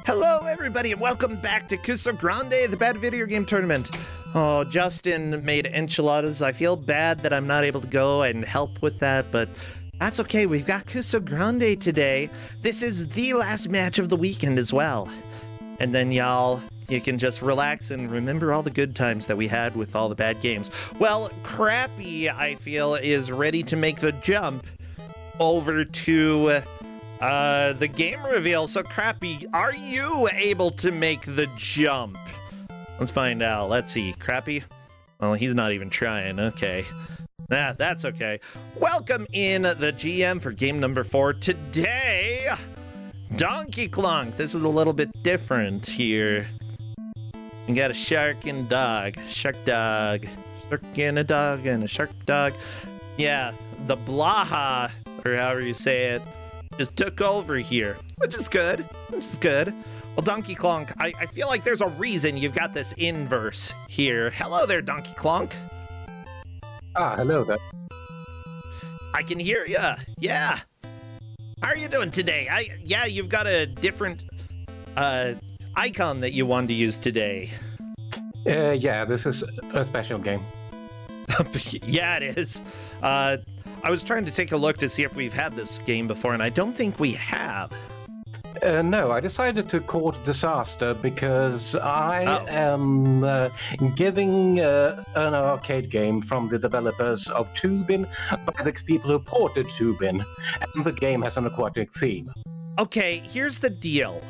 Hello, everybody, and welcome back to Kusog7ande, the bad video game tournament. Oh, Justin made enchiladas. I feel bad that I'm not able to go and help with that, but that's okay. We've got Kusog7ande today. This is the last match of the weekend as well. And then, y'all, you can just relax and remember all the good times that we had with all the bad games. Well, Crappy, I feel, is ready to make the jump over to the game reveal. So Crappy, are you able to make the jump? Let's find out. Let's see. Crappy? Well, he's not even trying. Okay. That's okay. Welcome in the GM for game number 4. Today, Donkey Klonk. This is a little bit different here. We got a shark and dog. Shark dog. Shark and a dog and a shark dog. Yeah, the Blaha, or however you say it, just took over here, which is good. Well, Donkey Klonk, I feel like there's a reason you've got this inverse here. Hello there, Donkey Klonk. Hello there. I can hear ya. Yeah. How are you doing today? Yeah, you've got a different icon that you wanted to use today. Yeah, this is a special game. Yeah, it is. I was trying to take a look to see if we've had this game before, and I don't think we have. No, I decided to call it Disaster because I am giving an arcade game from the developers of Tubin by the people who ported Tubin, and the game has an aquatic theme. Okay, here's the deal.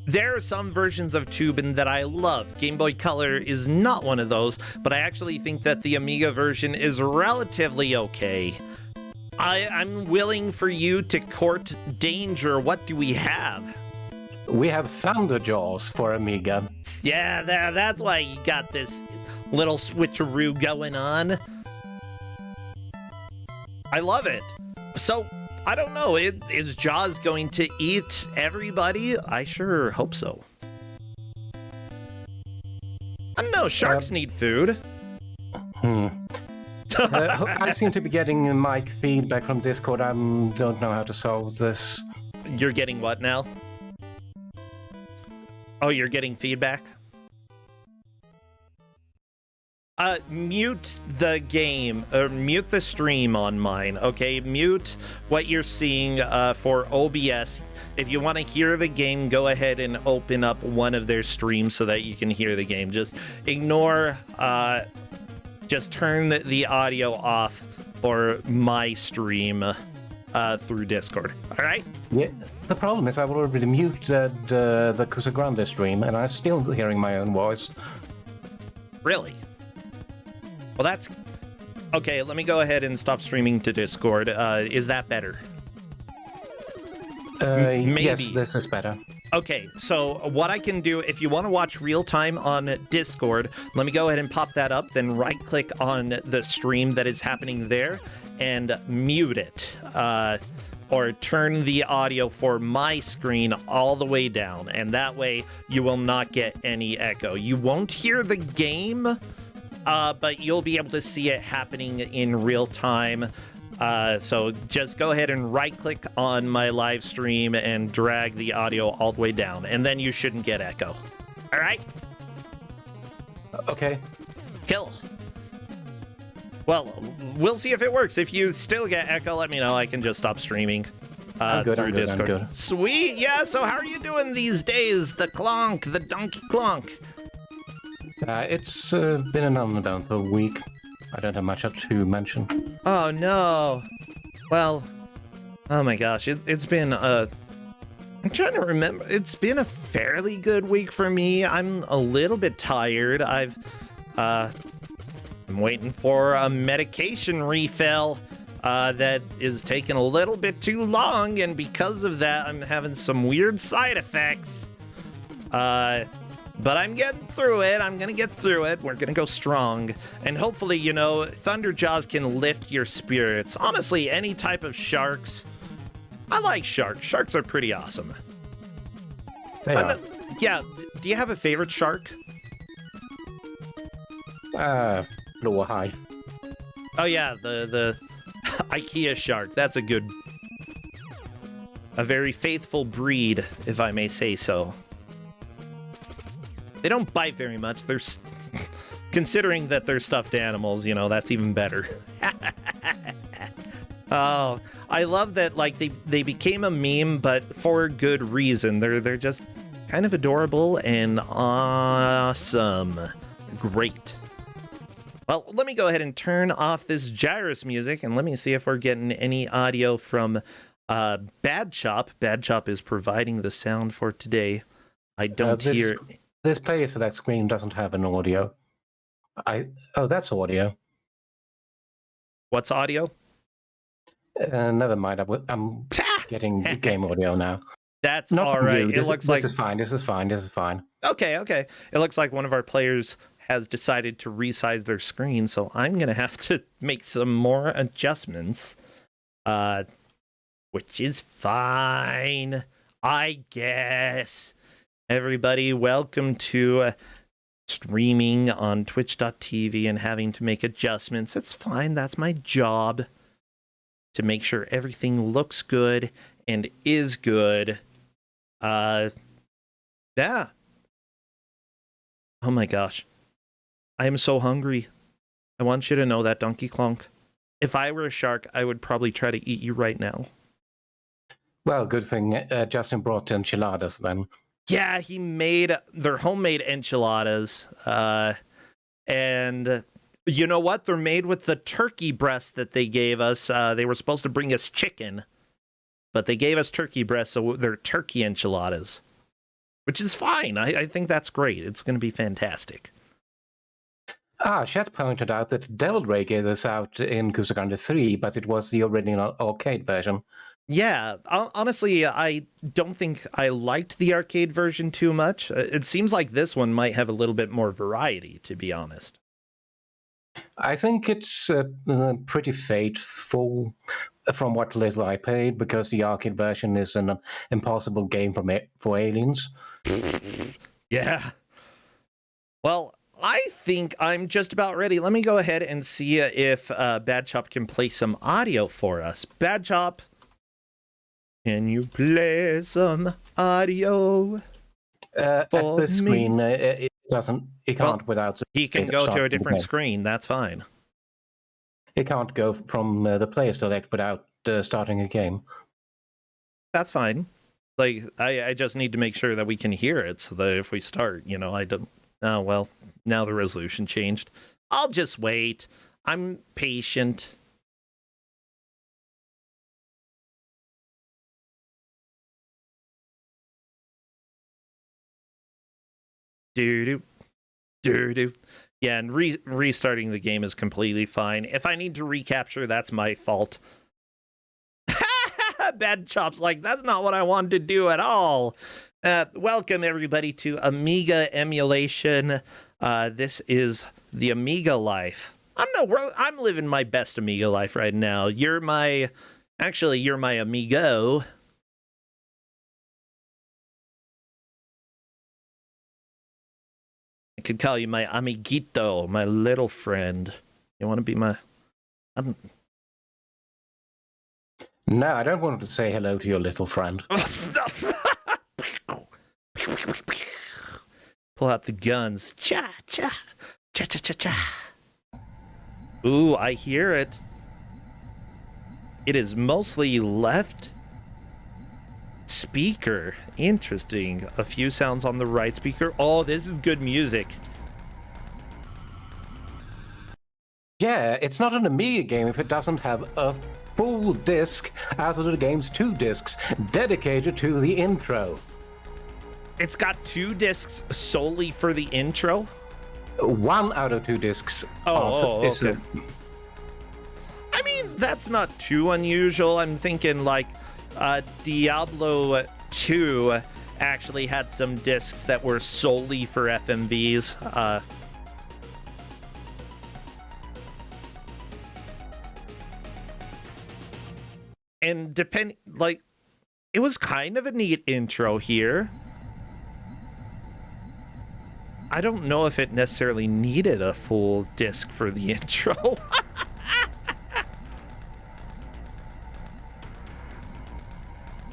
There are some versions of Tubin that I love. Game Boy Color is not one of those, but I actually think that the Amiga version is relatively okay. I'm willing for you to court danger. What do we have? We have ThunderJaws for Amiga. Yeah, that's why you got this little switcheroo going on. I love it. So, I don't know, is Jaws going to eat everybody? I sure hope so. I don't know, sharks need food. I seem to be getting mic feedback from Discord. I don't know how to solve this. You're getting what now? Oh, you're getting feedback? Mute the game, or mute the stream on mine, okay? Mute what you're seeing for OBS. If you want to hear the game, go ahead and open up one of their streams so that you can hear the game. Just ignore, just turn the audio off for my stream through Discord, all right? Yeah, the problem is I've already muted the Kusog7ande stream, and I'm still hearing my own voice. Really? Well, that's... Okay, let me go ahead and stop streaming to Discord. Is that better? Maybe. Yes, this is better. Okay, so what I can do, if you want to watch real time on Discord, let me go ahead and pop that up, then right-click on the stream that is happening there, and mute it. Or turn the audio for my screen all the way down, and that way you will not get any echo. You won't hear the game, but you'll be able to see it happening in real time. So just go ahead and right-click on my live stream and drag the audio all the way down, and then you shouldn't get echo. All right? Okay. Kill. Well, we'll see if it works. If you still get echo, let me know. I can just stop streaming through Discord. I'm good. Sweet. Yeah, so how are you doing these days? The Klonk, the Donkey Klonk. It's been an uneventful week. I don't have much to mention. Oh, no. Well, oh my gosh. It's been I'm trying to remember. It's been a fairly good week for me. I'm a little bit tired. I'm waiting for a medication refill that is taking a little bit too long, and because of that, I'm having some weird side effects. But I'm getting through it. I'm going to get through it. We're going to go strong. And hopefully, you know, ThunderJaws can lift your spirits. Honestly, any type of sharks. I like sharks. Sharks are pretty awesome. They are. Yeah. Do you have a favorite shark? Lower high. Oh, yeah. The IKEA shark. That's a very faithful breed, if I may say so. They don't bite very much. They're considering that they're stuffed animals, you know, that's even better. Oh, I love that, like, they became a meme, but for good reason. They're just kind of adorable and awesome. Great. Well, let me go ahead and turn off this Gyrus music, and let me see if we're getting any audio from Bad Chop. Bad Chop is providing the sound for today. I don't hear... This player select screen doesn't have an audio. Oh, that's audio. What's audio? Never mind. I'm getting game audio now. That's not all right. It looks like this is fine. Okay. It looks like one of our players has decided to resize their screen, so I'm gonna have to make some more adjustments, which is fine, I guess. Everybody, welcome to streaming on twitch.tv and having to make adjustments. It's fine. That's my job, to make sure everything looks good and is good. Yeah. Oh my gosh. I am so hungry. I want you to know that, Donkey Klonk. If I were a shark, I would probably try to eat you right now. Well, good thing Justin brought enchiladas then. Yeah, he made their homemade enchiladas. And you know what? They're made with the turkey breast that they gave us. They were supposed to bring us chicken, but they gave us turkey breast, so they're turkey enchiladas, which is fine. I think that's great. It's going to be fantastic. Chet pointed out that Devil Ray gave this out in Kusog7ande 3, but it was the original arcade version. Yeah, honestly, I don't think I liked the arcade version too much. It seems like this one might have a little bit more variety, to be honest. I think it's pretty faithful from what little I played, because the arcade version is an impossible game for aliens. Yeah. Well, I think I'm just about ready. Let me go ahead and see if Bad Chop can play some audio for us. Bad Chop, can you play some audio at this screen? It doesn't. It can't without. He can go to a different screen. That's fine. It can't go from the player select without starting a game. That's fine. Like, I just need to make sure that we can hear it, so that if we start, you know, I don't. Oh well, now the resolution changed. I'll just wait. I'm patient. Do. Yeah, and restarting the game is completely fine. If I need to recapture, that's my fault. Bad Chop's like, that's not what I wanted to do at all. Welcome, everybody, to Amiga Emulation. This is the Amiga life. I'm living my best Amiga life right now. You're my amigo. I could call you my amiguito, my little friend. You want to be my... No, I don't want to say hello to your little friend. Pull out the guns. Cha, cha, cha, cha, cha, cha. Ooh, I hear it. It is mostly left speaker. Interesting. A few sounds on the right speaker. Oh, this is good music. Yeah, it's not an Amiga game if it doesn't have a full disc out of the game's 2 discs dedicated to the intro. It's got 2 discs solely for the intro? 1 out of 2 discs. Okay. I mean, that's not too unusual. I'm thinking, like, Diablo 2 actually had some discs that were solely for FMVs. And it was kind of a neat intro here. I don't know if it necessarily needed a full disc for the intro.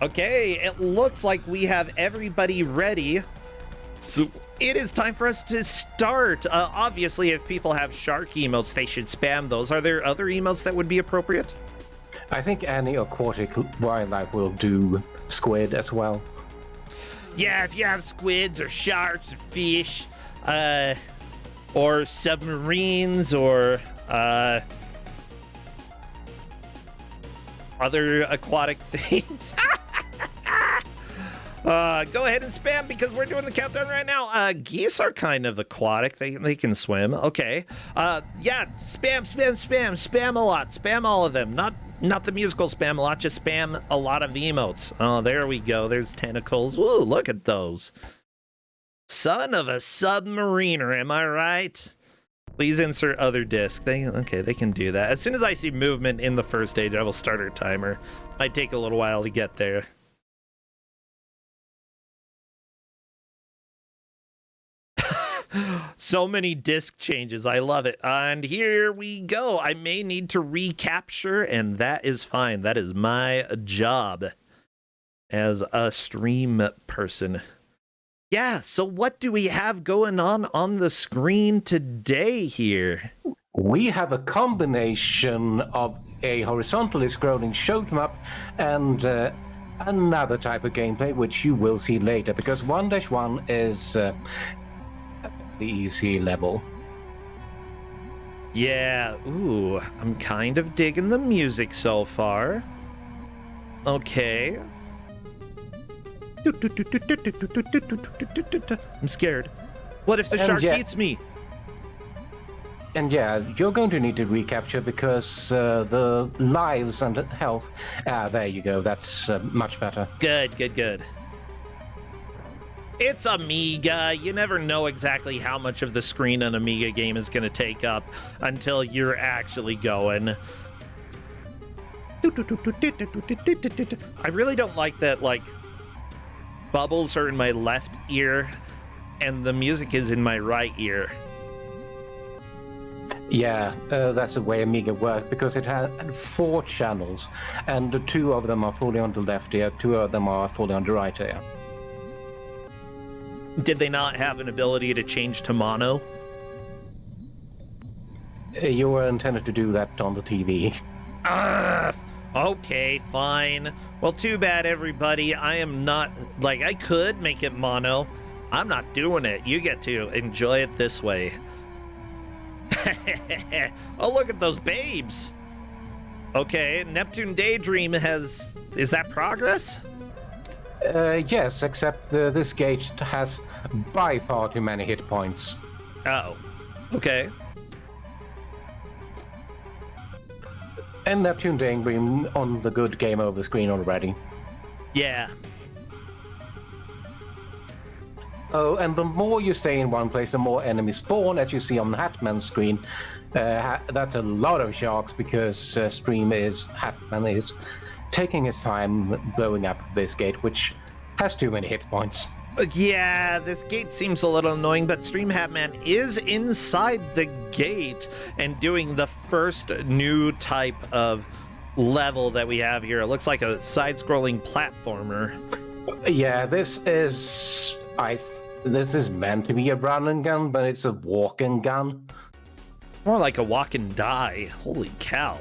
Okay, it looks like we have everybody ready. So It is time for us to start. Obviously, if people have shark emotes, they should spam those. Are there other emotes that would be appropriate? I think any aquatic wildlife will do. Squid as well. Yeah, if you have squids or sharks or fish, or submarines or other aquatic things. Go ahead and spam because we're doing the countdown right now. Geese are kind of aquatic. They can swim. Okay. Yeah, spam a lot. Spam all of them. Not the musical spam a lot, just spam a lot of emotes. Oh, there we go. There's tentacles. Woo, look at those. Son of a submariner, am I right? Please insert other disc. Okay, they can do that. As soon as I see movement in the first stage, I will start our timer. Might take a little while to get there. So many disc changes. I love it. And here we go. I may need to recapture, and that is fine. That is my job as a stream person. Yeah, so what do we have going on the screen today here? We have a combination of a horizontally scrolling shoot map and another type of gameplay, which you will see later, because 1-1 is the easy level. Yeah, ooh, I'm kind of digging the music so far. Okay. I'm scared. What if the shark eats me? And yeah, you're going to need to recapture because the lives and health... there you go. That's much better. Good. It's Amiga. You never know exactly how much of the screen an Amiga game is going to take up until you're actually going. I really don't like that, like, bubbles are in my left ear and the music is in my right ear. Yeah, that's the way Amiga worked, because it had 4 channels, and 2 of them are fully on the left ear, 2 of them are fully on the right ear. Did they not have an ability to change to mono? You were intended to do that on the TV. Okay, fine. Well, too bad, everybody. I am not, like, I could make it mono. I'm not doing it. You get to enjoy it this way. Oh, look at those babes. Okay, Neptune Daydream is that progress? Yes, except this gauge has by far too many hit points. Oh, okay. And Neptune Daydream on the good game over screen already. Yeah. Oh, and the more you stay in one place, the more enemies spawn, as you see on the Hatman's screen. That's a lot of sharks because Hatman is taking his time blowing up this gate, which has too many hit points. Yeah, this gate seems a little annoying, but Stream Hatman is inside the gate and doing the first new type of level that we have here. It looks like a side-scrolling platformer. Yeah, this is meant to be a run and gun, but it's a walk and gun. More like a walk and die. Holy cow.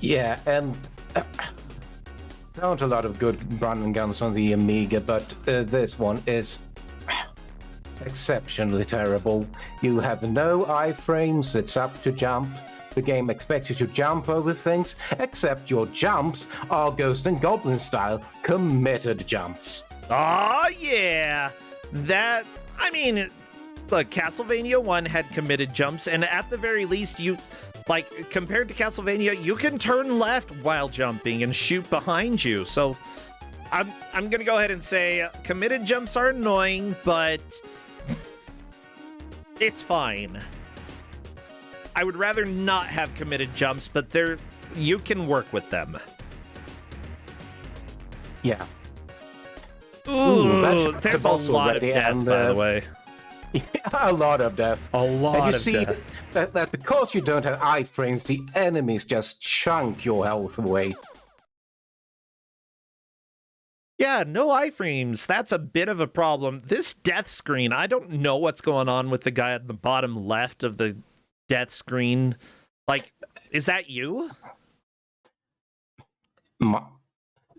Yeah, and there aren't a lot of good run and guns on the Amiga, but this one is exceptionally terrible. You have no iframes, it's up to jump. The game expects you to jump over things, except your jumps are Ghost and Goblin style committed jumps. Oh yeah! Look, Castlevania 1 had committed jumps, and at the very least, compared to Castlevania, you can turn left while jumping and shoot behind you. So I'm gonna go ahead and say committed jumps are annoying, but it's fine. I would rather not have committed jumps, but you can work with them. Yeah. Ooh, there's a lot of death, by the way. Yeah, a lot of death. A lot of death. And you see that because you don't have iframes, the enemies just chunk your health away. Yeah, no iframes. That's a bit of a problem. This death screen, I don't know what's going on with the guy at the bottom left of the death screen. Like, is that you?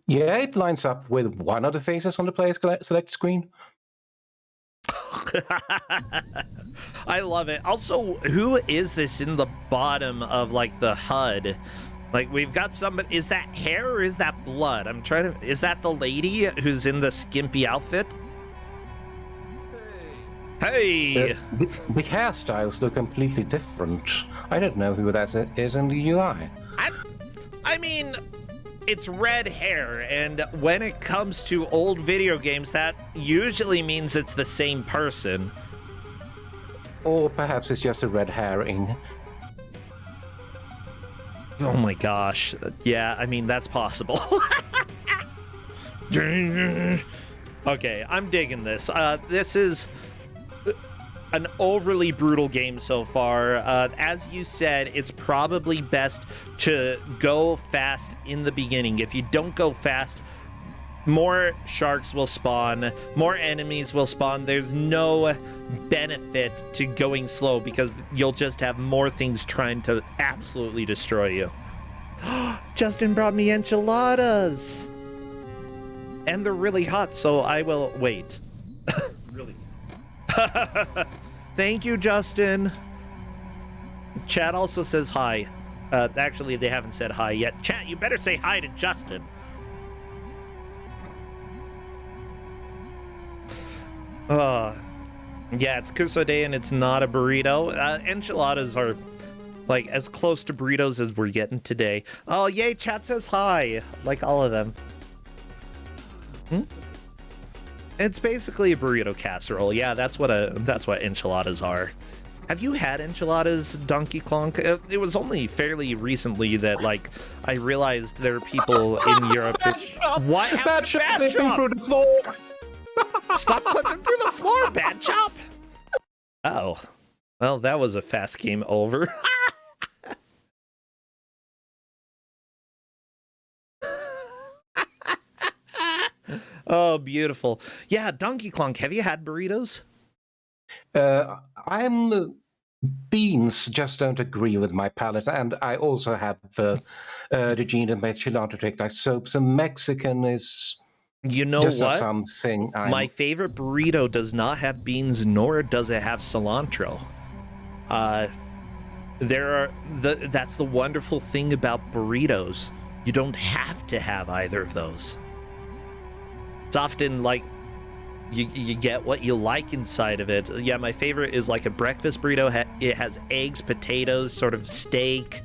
Yeah, it lines up with one of the faces on the player select screen. I love it. Also, who is this in the bottom of, like, the HUD? Like, we've got somebody... Is that hair or is that blood? I'm trying to... Is that the lady who's in the skimpy outfit? Hey! The hairstyles look completely different. I don't know who that is in the UI. I mean... It's red hair, and when it comes to old video games, that usually means it's the same person. Or perhaps it's just a red herring. Oh my gosh. Yeah, I mean, that's possible. Okay, I'm digging this. This is an overly brutal game so far. As you said, it's probably best to go fast in the beginning. If you don't go fast, more sharks will spawn, more enemies will spawn. There's no benefit to going slow because you'll just have more things trying to absolutely destroy you. Justin brought me enchiladas! And they're really hot, so I will wait. Really? Thank you, Justin. Chat also says hi. Actually, they haven't said hi yet. Chat, you better say hi to Justin. Yeah, it's Kusog7ande and it's not a burrito. Enchiladas are like as close to burritos as we're getting today. Oh, yay, chat says hi. Like all of them. It's basically a burrito casserole. Yeah, that's what enchiladas are. Have you had enchiladas, Donkey Clonk? It was only fairly recently that, like, I realized there are people in Europe that... What happened to Bad Chop? Through the floor. Stop clipping through the floor, Bad Chop! Oh. Well, that was a fast game over. Oh, beautiful. Yeah, Donkey Clonk, have you had burritos? Beans just don't agree with my palate, and I also have the gene that makes cilantro take thy soap. So Mexican is just what? Something. My favorite burrito does not have beans, nor does it have cilantro. That's the wonderful thing about burritos. You don't have to have either of those. It's often like you get what you like inside of it. Yeah, my favorite is like a breakfast burrito. It has eggs, potatoes, sort of steak.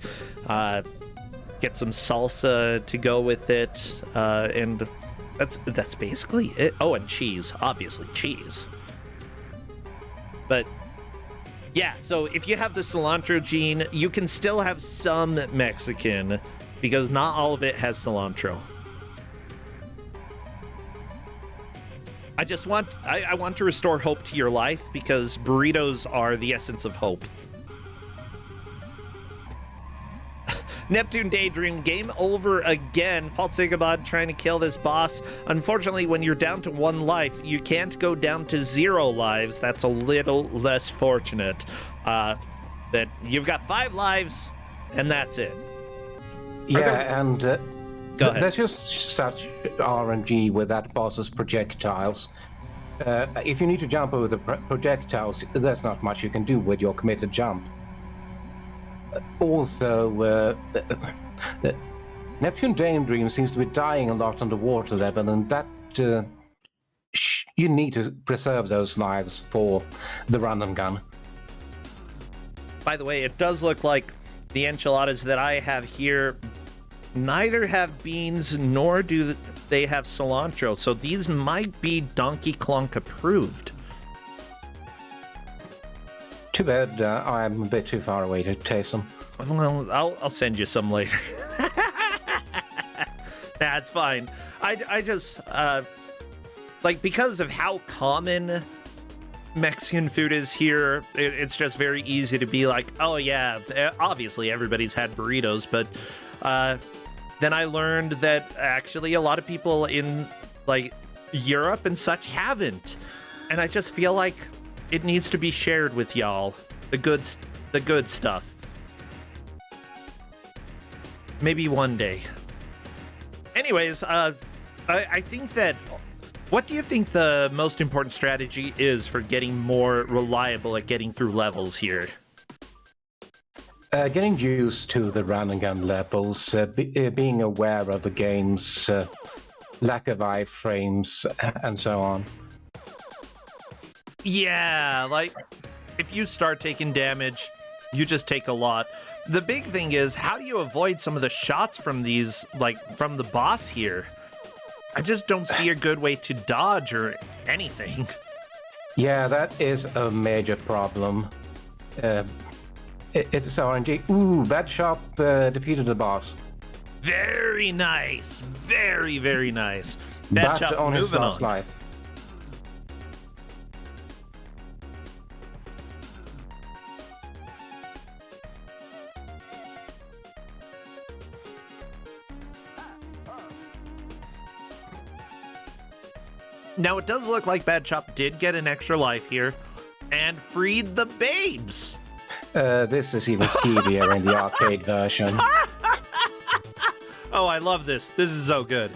Get some salsa to go with it, and that's basically it. Oh, and cheese, obviously cheese. But yeah, so if you have the cilantro gene, you can still have some Mexican because not all of it has cilantro. I want to restore hope to your life because burritos are the essence of hope. Neptune Daydream, game over again. Falsigabad trying to kill this boss. Unfortunately, when you're down to 1 life, you can't go down to 0 lives. That's a little less fortunate. That you've got 5 lives, and that's it. Yeah, and go ahead. There's just such RNG with that boss's projectiles. If you need to jump over the projectiles, there's not much you can do with your committed jump. Also, Neptune Daydream seems to be dying a lot on the water level, and that you need to preserve those lives for the run and gun. By the way, it does look like the enchiladas that I have here neither have beans nor do they have cilantro, so these might be Donkey Clonk approved. Too bad I'm a bit too far away to taste them. Well, I'll send you some later. That's fine. I just like, because of how common Mexican food is here, it's just very easy to be like, oh yeah, obviously everybody's had burritos, but then I learned that actually a lot of people in like Europe and such haven't. And I just feel like it needs to be shared with y'all. The good stuff. Maybe one day. Anyways, I think that... What do you think the most important strategy is for getting more reliable at getting through levels here? Getting used to the run and gun levels, being aware of the game's lack of iframes, and so on. Yeah, like, if you start taking damage, you just take a lot. The big thing is, how do you avoid some of the shots from these, like, from the boss here? I just don't see a good way to dodge or anything. Yeah, that is a major problem. It's RNG. Ooh, Bad Shop defeated the boss. Very nice. Very, very nice. Bad Shop on his last life. Now, it does look like Bad Chop did get an extra life here and freed the babes. This is even stevier in the arcade version. Oh, I love this. This is so good.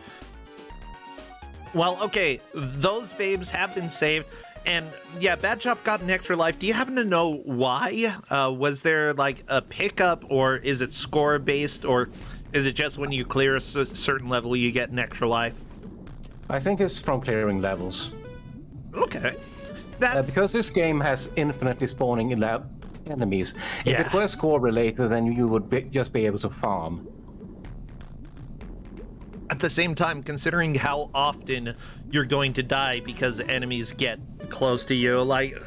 Well, okay, those babes have been saved. And yeah, Bad Chop got an extra life. Do you happen to know why? Was there like a pickup, or is it score based, or is it just when you clear a certain level you get an extra life? I think it's from clearing levels. Okay. That's... because this game has infinitely spawning enemies. Yeah. If it were score related, then you would just be able to farm. At the same time, considering how often you're going to die because enemies get close to you, like,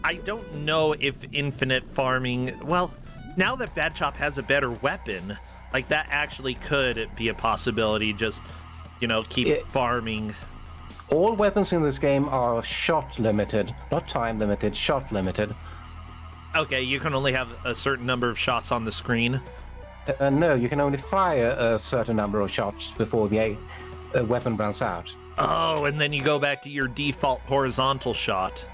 I don't know if infinite farming... Well, now that Bad Chop has a better weapon, like, that actually could be a possibility, just... You know, keep farming. All weapons in this game are shot limited, not time limited, shot limited. Okay, you can only have a certain number of shots on the screen. No, you can only fire a certain number of shots before the weapon runs out. Oh, and then you go back to your default horizontal shot.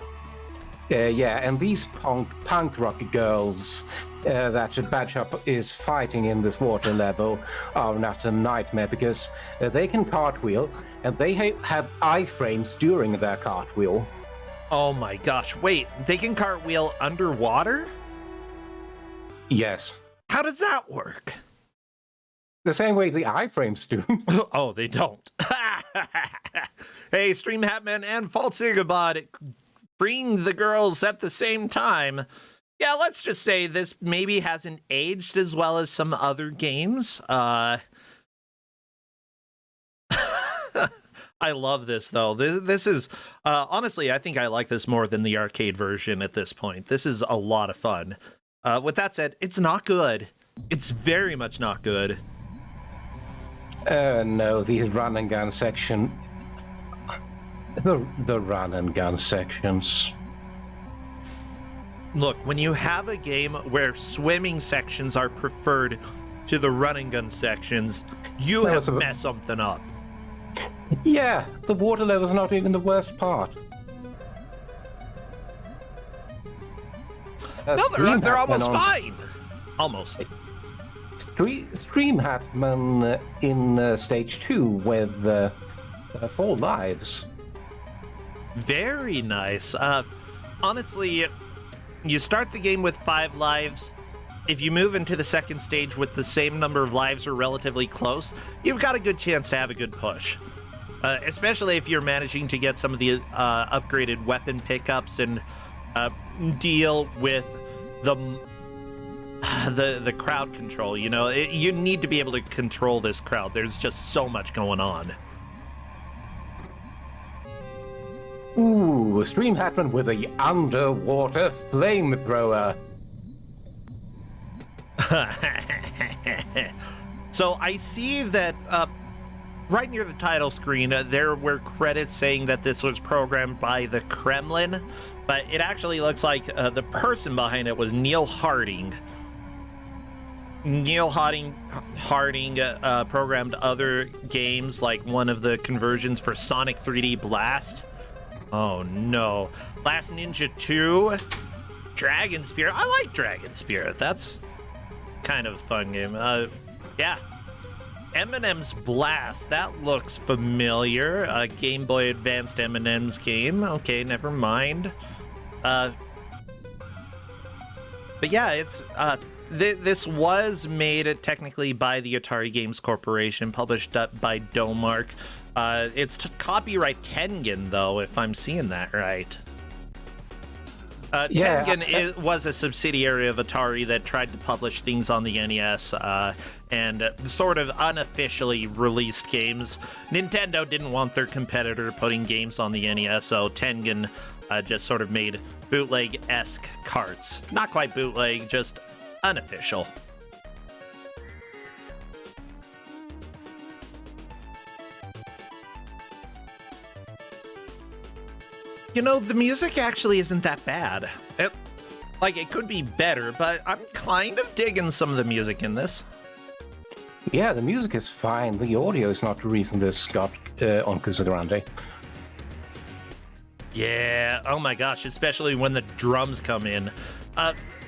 Yeah, and these punk rock girls that Bad Shop is fighting in this water level are not a nightmare, because they can cartwheel, and they have iframes during their cartwheel. Oh my gosh, wait, they can cartwheel underwater? Yes. How does that work? The same way the iframes do. Oh, they don't. Hey, Stream Hatman and Falsigabot freeing the girls at the same time. Yeah, let's just say this maybe hasn't aged as well as some other games. I love this, though. This is, honestly, I think I like this more than the arcade version at this point. This is a lot of fun. With that said, it's not good. It's very much not good. No, the run and gun section... The run and gun sections. Look, when you have a game where swimming sections are preferred to the run and gun sections, you have messed something up. Yeah, the water level's not even the worst part. No, they're almost fine. Almost. Stream Hatman in stage 2 with 4 lives. Very nice. Honestly, you start the game with 5 lives. If you move into the second stage with the same number of lives or relatively close, you've got a good chance to have a good push. Especially if you're managing to get some of the upgraded weapon pickups and deal with the crowd control. You know, you need to be able to control this crowd. There's just so much going on. Ooh, Stream Hatman with a underwater flamethrower. So I see that right near the title screen, there were credits saying that this was programmed by the Kremlin, but it actually looks like the person behind it was Neil Harding. Neil Harding programmed other games, like one of the conversions for Sonic 3D Blast. Oh no. Last Ninja 2, Dragon Spear. I like Dragon Spear. That's kind of a fun game. Yeah. Eminem's Blast. That looks familiar. A Game Boy Advanced Eminem's game. Okay, never mind. But yeah, it's this was made technically by the Atari Games Corporation, published by Domark. It's copyright Tengen, though, if I'm seeing that right. Tengen was a subsidiary of Atari that tried to publish things on the NES and sort of unofficially released games. Nintendo didn't want their competitor putting games on the NES, so Tengen just sort of made bootleg-esque carts. Not quite bootleg, just unofficial. You know, the music actually isn't that bad. It could be better, but I'm kind of digging some of the music in this. Yeah, the music is fine. The audio is not the reason this got on Kusog7ande. Yeah, oh my gosh, especially when the drums come in.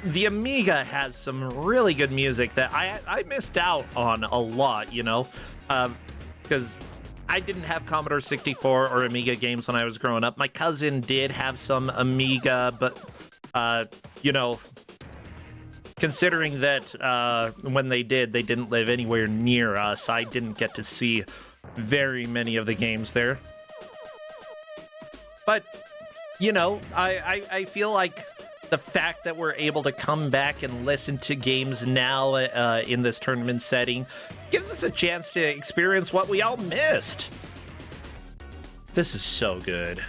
The Amiga has some really good music that I missed out on a lot, you know? Because I didn't have Commodore 64 or Amiga games when I was growing up. My cousin did have some Amiga, but, you know, considering that when they didn't live anywhere near us, I didn't get to see very many of the games there. But, you know, I feel like the fact that we're able to come back and listen to games now in this tournament setting gives us a chance to experience what we all missed. This is so good.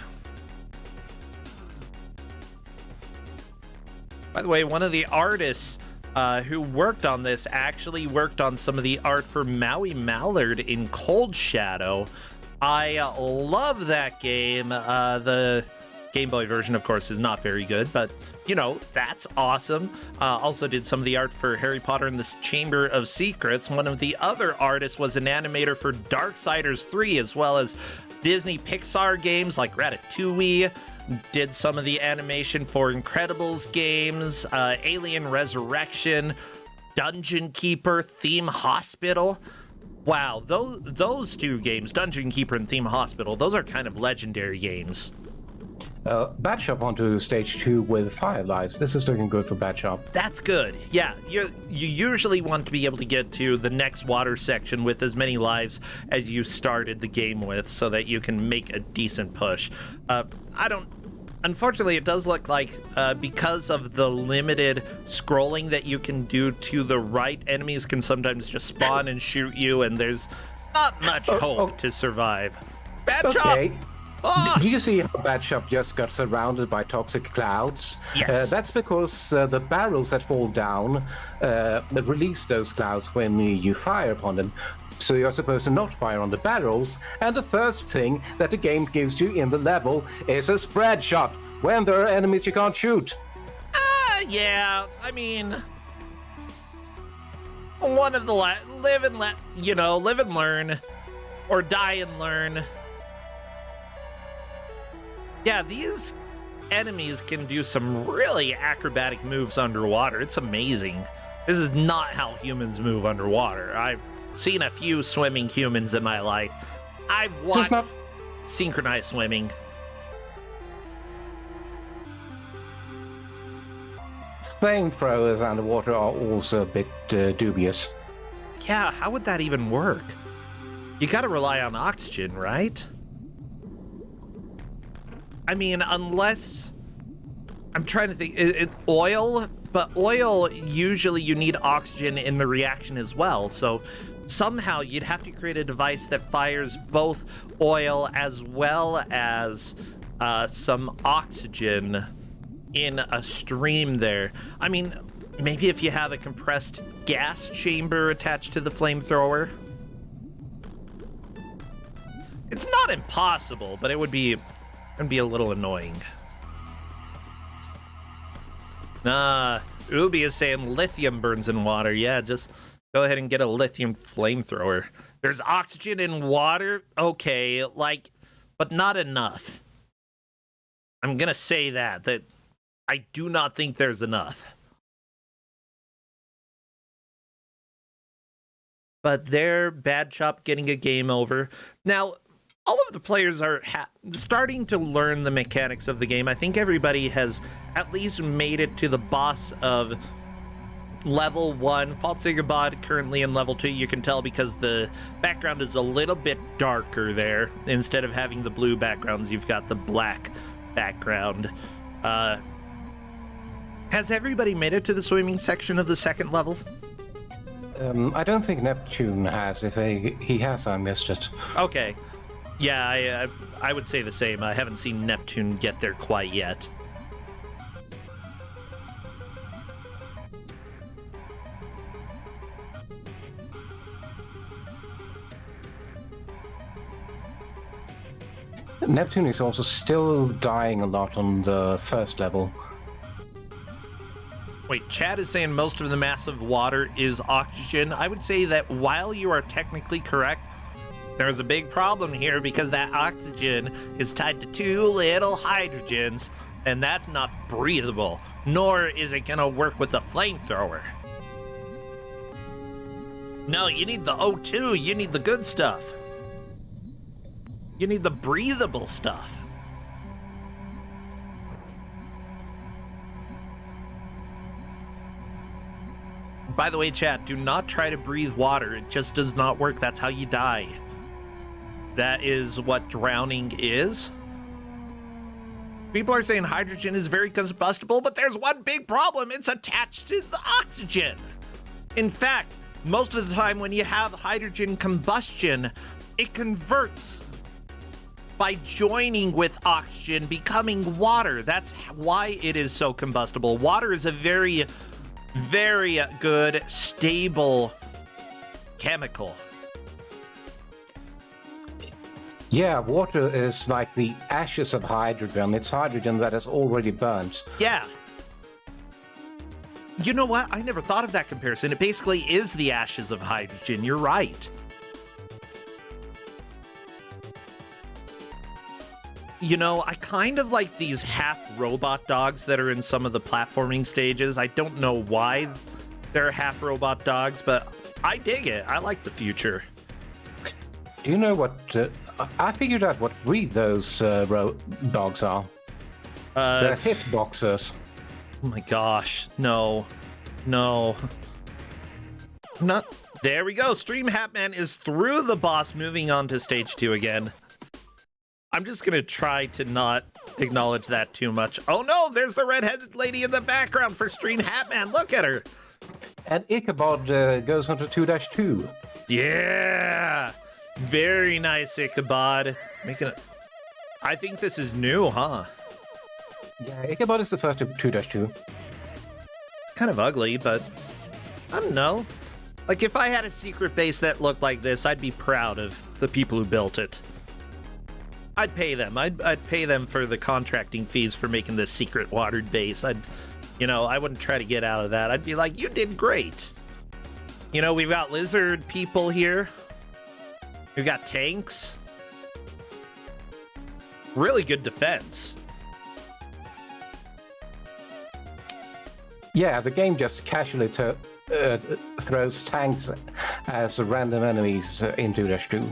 By the way, one of the artists who worked on this actually worked on some of the art for Maui Mallard in Cold Shadow. I love that game. The Game Boy version, of course, is not very good, but you know, that's awesome. Also did some of the art for Harry Potter and the Chamber of Secrets. One of the other artists was an animator for Darksiders 3, as well as Disney Pixar games like Ratatouille. Did some of the animation for Incredibles games, Alien Resurrection, Dungeon Keeper, Theme Hospital. Wow, those two games, Dungeon Keeper and Theme Hospital, those are kind of legendary games. Bad Shop onto stage 2 with Fire Lives. This is looking good for Bad Shop. That's good. Yeah, you usually want to be able to get to the next water section with as many lives as you started the game with, so that you can make a decent push. Unfortunately, it does look like because of the limited scrolling that you can do to the right, enemies can sometimes just spawn and shoot you, and there's not much hope to survive. Bad Shop! Oh. Do you see how Bad Shop just got surrounded by toxic clouds? Yes. That's because the barrels that fall down release those clouds when you fire upon them. So you're supposed to not fire on the barrels, and the first thing that the game gives you in the level is a spread shot when there are enemies you can't shoot. Yeah, I mean, one of the live and learn, or die and learn. Yeah, these enemies can do some really acrobatic moves underwater. It's amazing. This is not how humans move underwater. I've seen a few swimming humans in my life. I've watched synchronized swimming. Flamethrowers underwater are also a bit dubious. Yeah, how would that even work? You gotta rely on oxygen, right? I mean, unless... I'm trying to think... oil? But oil, usually you need oxygen in the reaction as well, so somehow you'd have to create a device that fires both oil as well as some oxygen in a stream there. I mean, maybe if you have a compressed gas chamber attached to the flamethrower. It's not impossible, but it would be a little annoying. Ubi is saying lithium burns in water. Yeah, just go ahead and get a lithium flamethrower. There's oxygen in water? Okay, like, but not enough. I'm gonna say that I do not think there's enough. But they're Bad Chop getting a game over. Now, all of the players are starting to learn the mechanics of the game. I think everybody has at least made it to the boss of level 1. Falsigabod currently in level 2. You can tell because the background is a little bit darker there. Instead of having the blue backgrounds, you've got the black background. Has everybody made it to the swimming section of the second level? I don't think Neptune has. If he has, I missed it. Okay. Yeah, I would say the same. I haven't seen Neptune get there quite yet. Neptune is also still dying a lot on the first level. Wait, Chad is saying most of the mass of water is oxygen. I would say that while you are technically correct, there's a big problem here because that oxygen is tied to 2 little hydrogens, and that's not breathable, nor is it going to work with the flamethrower. No, you need the O2, you need the good stuff. You need the breathable stuff. By the way, chat, do not try to breathe water. It just does not work. That's how you die. That is what drowning is. People are saying hydrogen is very combustible, but there's one big problem. It's attached to the oxygen. In fact, most of the time when you have hydrogen combustion, it converts by joining with oxygen, becoming water. That's why it is so combustible. Water is a very good, stable chemical. Yeah, water is like the ashes of hydrogen. It's hydrogen that is already burnt. Yeah. You know what? I never thought of that comparison. It basically is the ashes of hydrogen. You're right. You know, I kind of like these half robot dogs that are in some of the platforming stages. I don't know why they're half robot dogs, but I dig it. I like the future. Do you know what? I figured out what breed those dogs are. They're hitboxers. Oh my gosh. No. Not. There we go. Stream Hatman is through the boss, moving on to stage 2 again. I'm just gonna try to not acknowledge that too much. Oh no, there's the redheaded lady in the background for Stream Hatman. Look at her. And Ichabod goes on to 2-2. Yeah, very nice, Ichabod. I think this is new, huh? Yeah, Ichabod is the first of 2-2. Kind of ugly, but I don't know. Like, if I had a secret base that looked like this, I'd be proud of the people who built it. I'd pay them. I'd pay them for the contracting fees for making this secret watered base. I wouldn't try to get out of that. I'd be like, you did great. You know, we've got lizard people here. We've got tanks. Really good defense. Yeah, the game just casually throws tanks as random enemies in 2-2.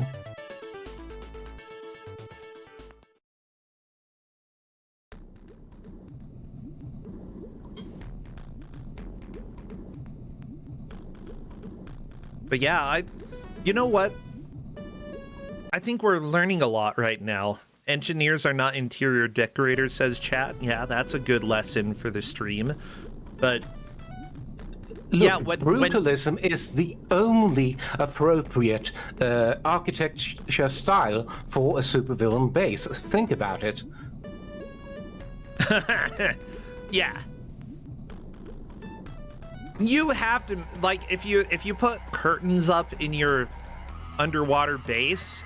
But yeah, you know what? I think we're learning a lot right now. Engineers are not interior decorators, says chat. Yeah, that's a good lesson for the stream. But look, yeah, brutalism is the only appropriate architecture style for a supervillain base. Think about it. Yeah. You have to, like, if you put curtains up in your underwater base,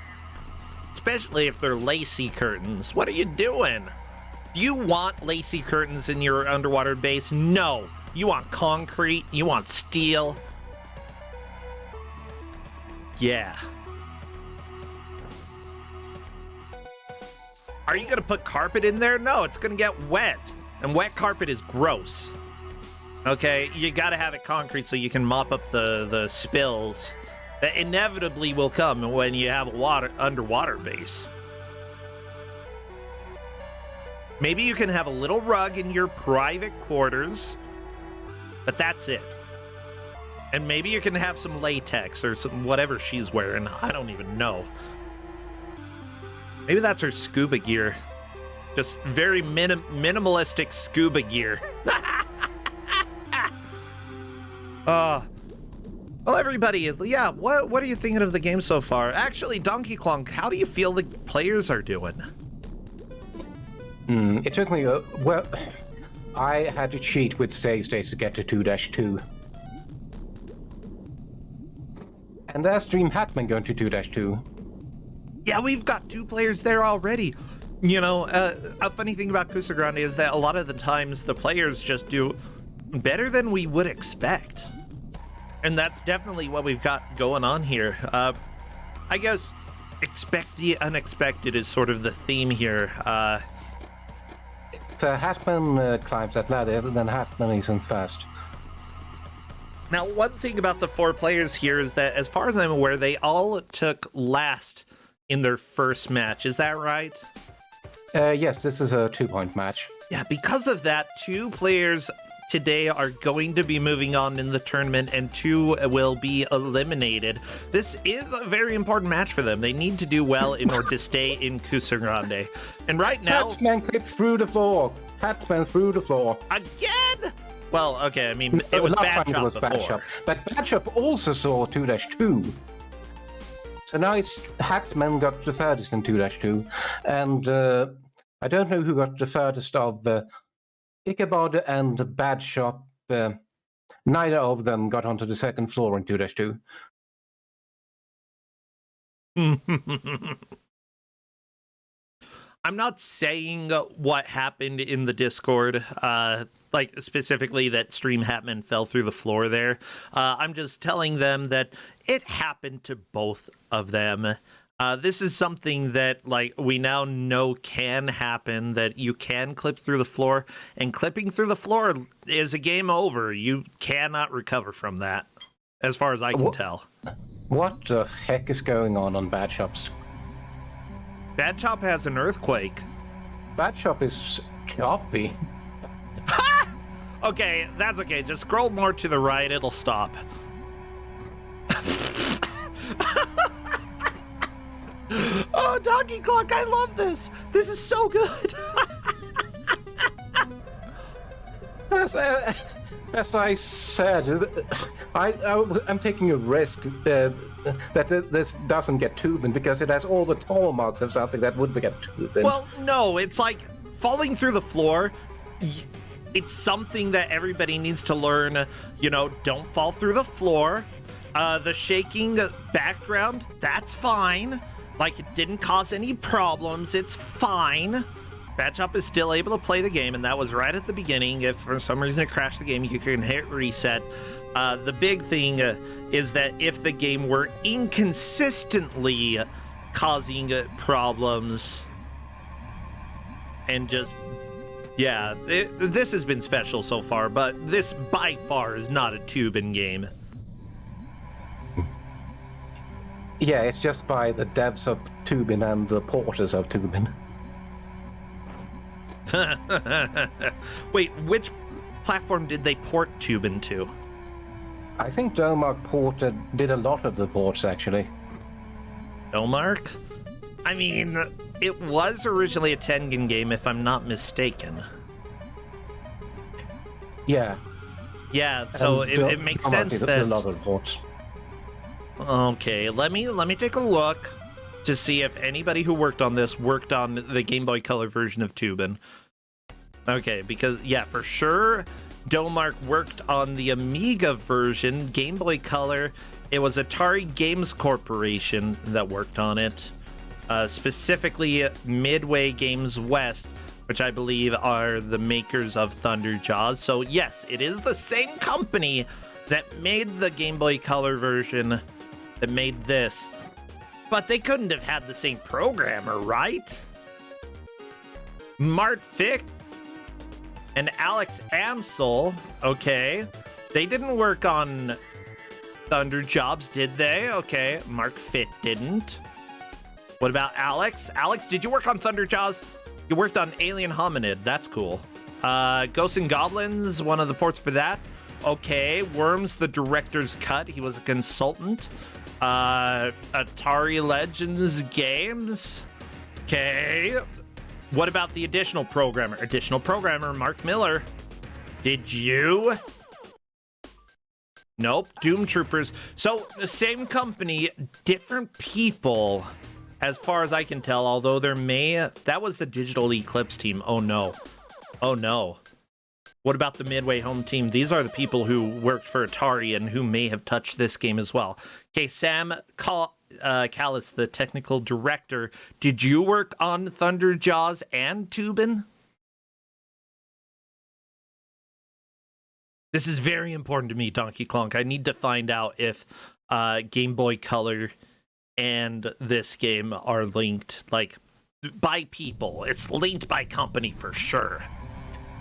especially if they're lacy curtains, what are you doing? Do you want lacy curtains in your underwater base? No. You want concrete, you want steel. Yeah. Are you going to put carpet in there? No, it's going to get wet. And wet carpet is gross. Okay, you got to have it concrete so you can mop up the spills that inevitably will come when you have a underwater base. Maybe you can have a little rug in your private quarters, but that's it. And maybe you can have some latex or some whatever she's wearing. I don't even know. Maybe that's her scuba gear. Just very minimalistic scuba gear. Well, everybody, yeah, what are you thinking of the game so far? Actually, Donkey Kong, how do you feel the players are doing? It took me, well, I had to cheat with save states to get to 2-2. And there's Dream Hatman going to 2-2. Yeah, we've got 2 players there already. You know, a funny thing about Kusog7ande is that a lot of the times the players just do better than we would expect. And that's definitely what we've got going on here. I guess expect the unexpected is sort of the theme here. If Hatman climbs that ladder, then Hatman isn't fast. Now, one thing about the 4 players here is that, as far as I'm aware, they all took last in their first match. Is that right? Yes, this is a 2-point match. Yeah, because of that, 2 players today are going to be moving on in the tournament, and 2 will be eliminated. This is a very important match for them. They need to do well in order to stay in Kusog7ande. And right now... Hatman clipped through the floor. Hatman through the floor. Again? Well, okay, I mean, it was Bad Shop before. But Bad Shop also saw 2-2. So now it's Hatman got the furthest in 2-2. And I don't know who got the furthest of Ichabod and Bad Shop. Neither of them got onto the second floor in 2-2. I'm not saying what happened in the Discord, like specifically that Stream Hatman fell through the floor there. I'm just telling them that it happened to both of them. This is something that, like, we now know can happen, that you can clip through the floor, and clipping through the floor is a game over. You cannot recover from that, as far as I can tell. What the heck is going on Bad Shop's? Bad Shop has an earthquake. Bad Shop is choppy. Okay, that's okay. Just scroll more to the right, it'll stop. Oh, Donkey Kong, I love this. This is so good. As I said, I'm taking a risk that this doesn't get Tubin because it has all the hallmarks of something that would get Tubin. Well, no, it's like falling through the floor. It's something that everybody needs to learn. You know, don't fall through the floor. The shaking background, that's fine. Like, it didn't cause any problems. It's fine. Bad Shop is still able to play the game, and that was right at the beginning. If for some reason it crashed the game, you can hit reset. The big thing is that if the game were inconsistently causing problems and just... Yeah, this has been special so far, but this by far is not a Tubin game. Yeah, it's just by the devs of Tubin and the porters of Tubin. Wait, which platform did they port Tubin to? I think Domark did a lot of the ports, actually. Domark? I mean, it was originally a Tengen game, if I'm not mistaken. Yeah. Yeah, so it makes sense that... a lot of ports. Okay, let me take a look to see if anybody who worked on this worked on the Game Boy Color version of Tubin. Okay, because, yeah, for sure, Domark worked on the Amiga version, Game Boy Color. It was Atari Games Corporation that worked on it. Specifically, Midway Games West. which I believe are the makers of ThunderJaws. So yes, it is the same company that made the Game Boy Color version that made this. But they couldn't have had the same programmer, right? Mart Fick and Alex Amsel, okay. They didn't work on ThunderJaws, did they? Okay, Mark Fitt didn't. What about Alex? Alex, did you work on ThunderJaws? You worked on Alien Hominid, that's cool. Ghosts and Goblins, one of the ports for that. Okay, Worms, the director's cut, he was a consultant. Atari Legends games. Okay. What about the additional programmer? Additional programmer, Mark Miller. Did you? Nope. Doom Troopers. So, the same company, different people, as far as I can tell, although there may... That was the Digital Eclipse team. Oh, no. Oh, no. What about the Midway Home team? These are the people who worked for Atari and who may have touched this game as well. Okay, Sam Callis, the technical director. Did you work on ThunderJaws and Tubin? This is very important to me, Donkey Klonk. I need to find out if Game Boy Color and this game are linked, like, by people. It's linked by company for sure.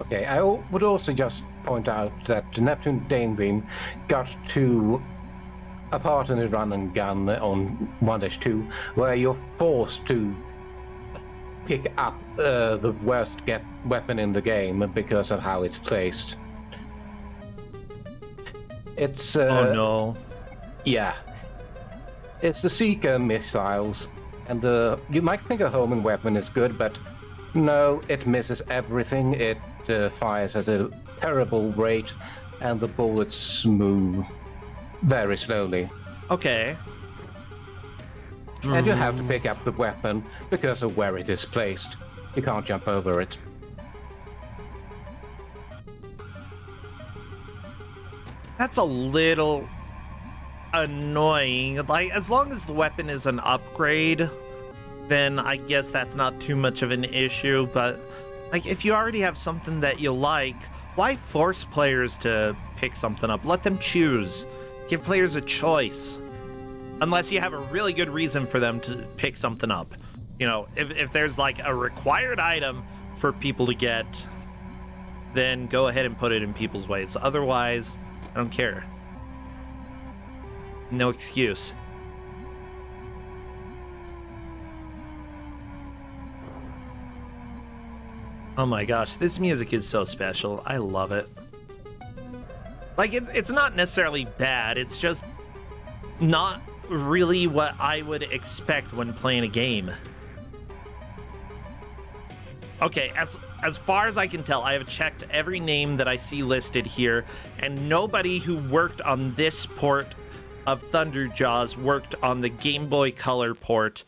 Okay, I would also just point out that the Neptune Danebeam got to a part in the run and gun on 1-2 where you're forced to pick up the worst weapon in the game because of how it's placed. It's oh no. Yeah. It's the Seeker missiles, and you might think a homing weapon is good, but no, it misses everything. It fires at a terrible rate, and the bullets move very slowly. Okay. And you have to pick up the weapon because of where it is placed. You can't jump over it. That's a little annoying. Like, as long as the weapon is an upgrade, then I guess that's not too much of an issue. But, like, if you already have something that you like, why force players to pick something up? Let them choose. Give players a choice. Unless you have a really good reason for them to pick something up. You know, if there's, like, a required item for people to get, then go ahead and put it in people's ways. Otherwise, I don't care. No excuse. Oh my gosh, this music is so special. I love it. Like, it's not necessarily bad, it's just not really what I would expect when playing a game. Okay, as far as I can tell, I have checked every name that I see listed here, and nobody who worked on this port of ThunderJaws worked on the Game Boy Color port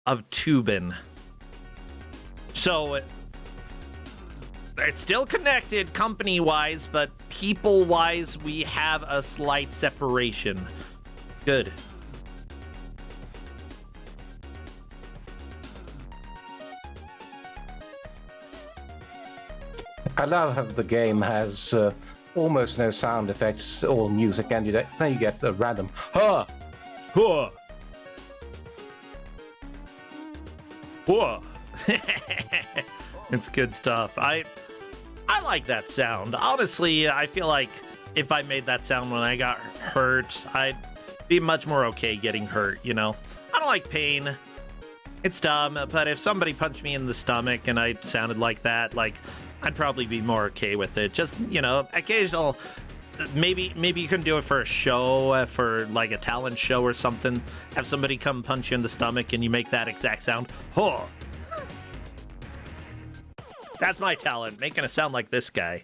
of Tubin. So it's still connected company-wise, but people-wise, we have a slight separation. Good. I love how the game has almost no sound effects or music, and then you get a random "huh, Huh. Huh. It's good stuff. I like that sound. Honestly, I feel like if I made that sound when I got hurt, I'd be much more okay getting hurt, you know? I don't like pain. It's dumb, but if somebody punched me in the stomach and I sounded like that, like, I'd probably be more okay with it. Just, you know, occasional, maybe you can do it for a show, for like a talent show or something. Have somebody come punch you in the stomach and you make that exact sound. Huh. That's my talent, making a sound like this guy.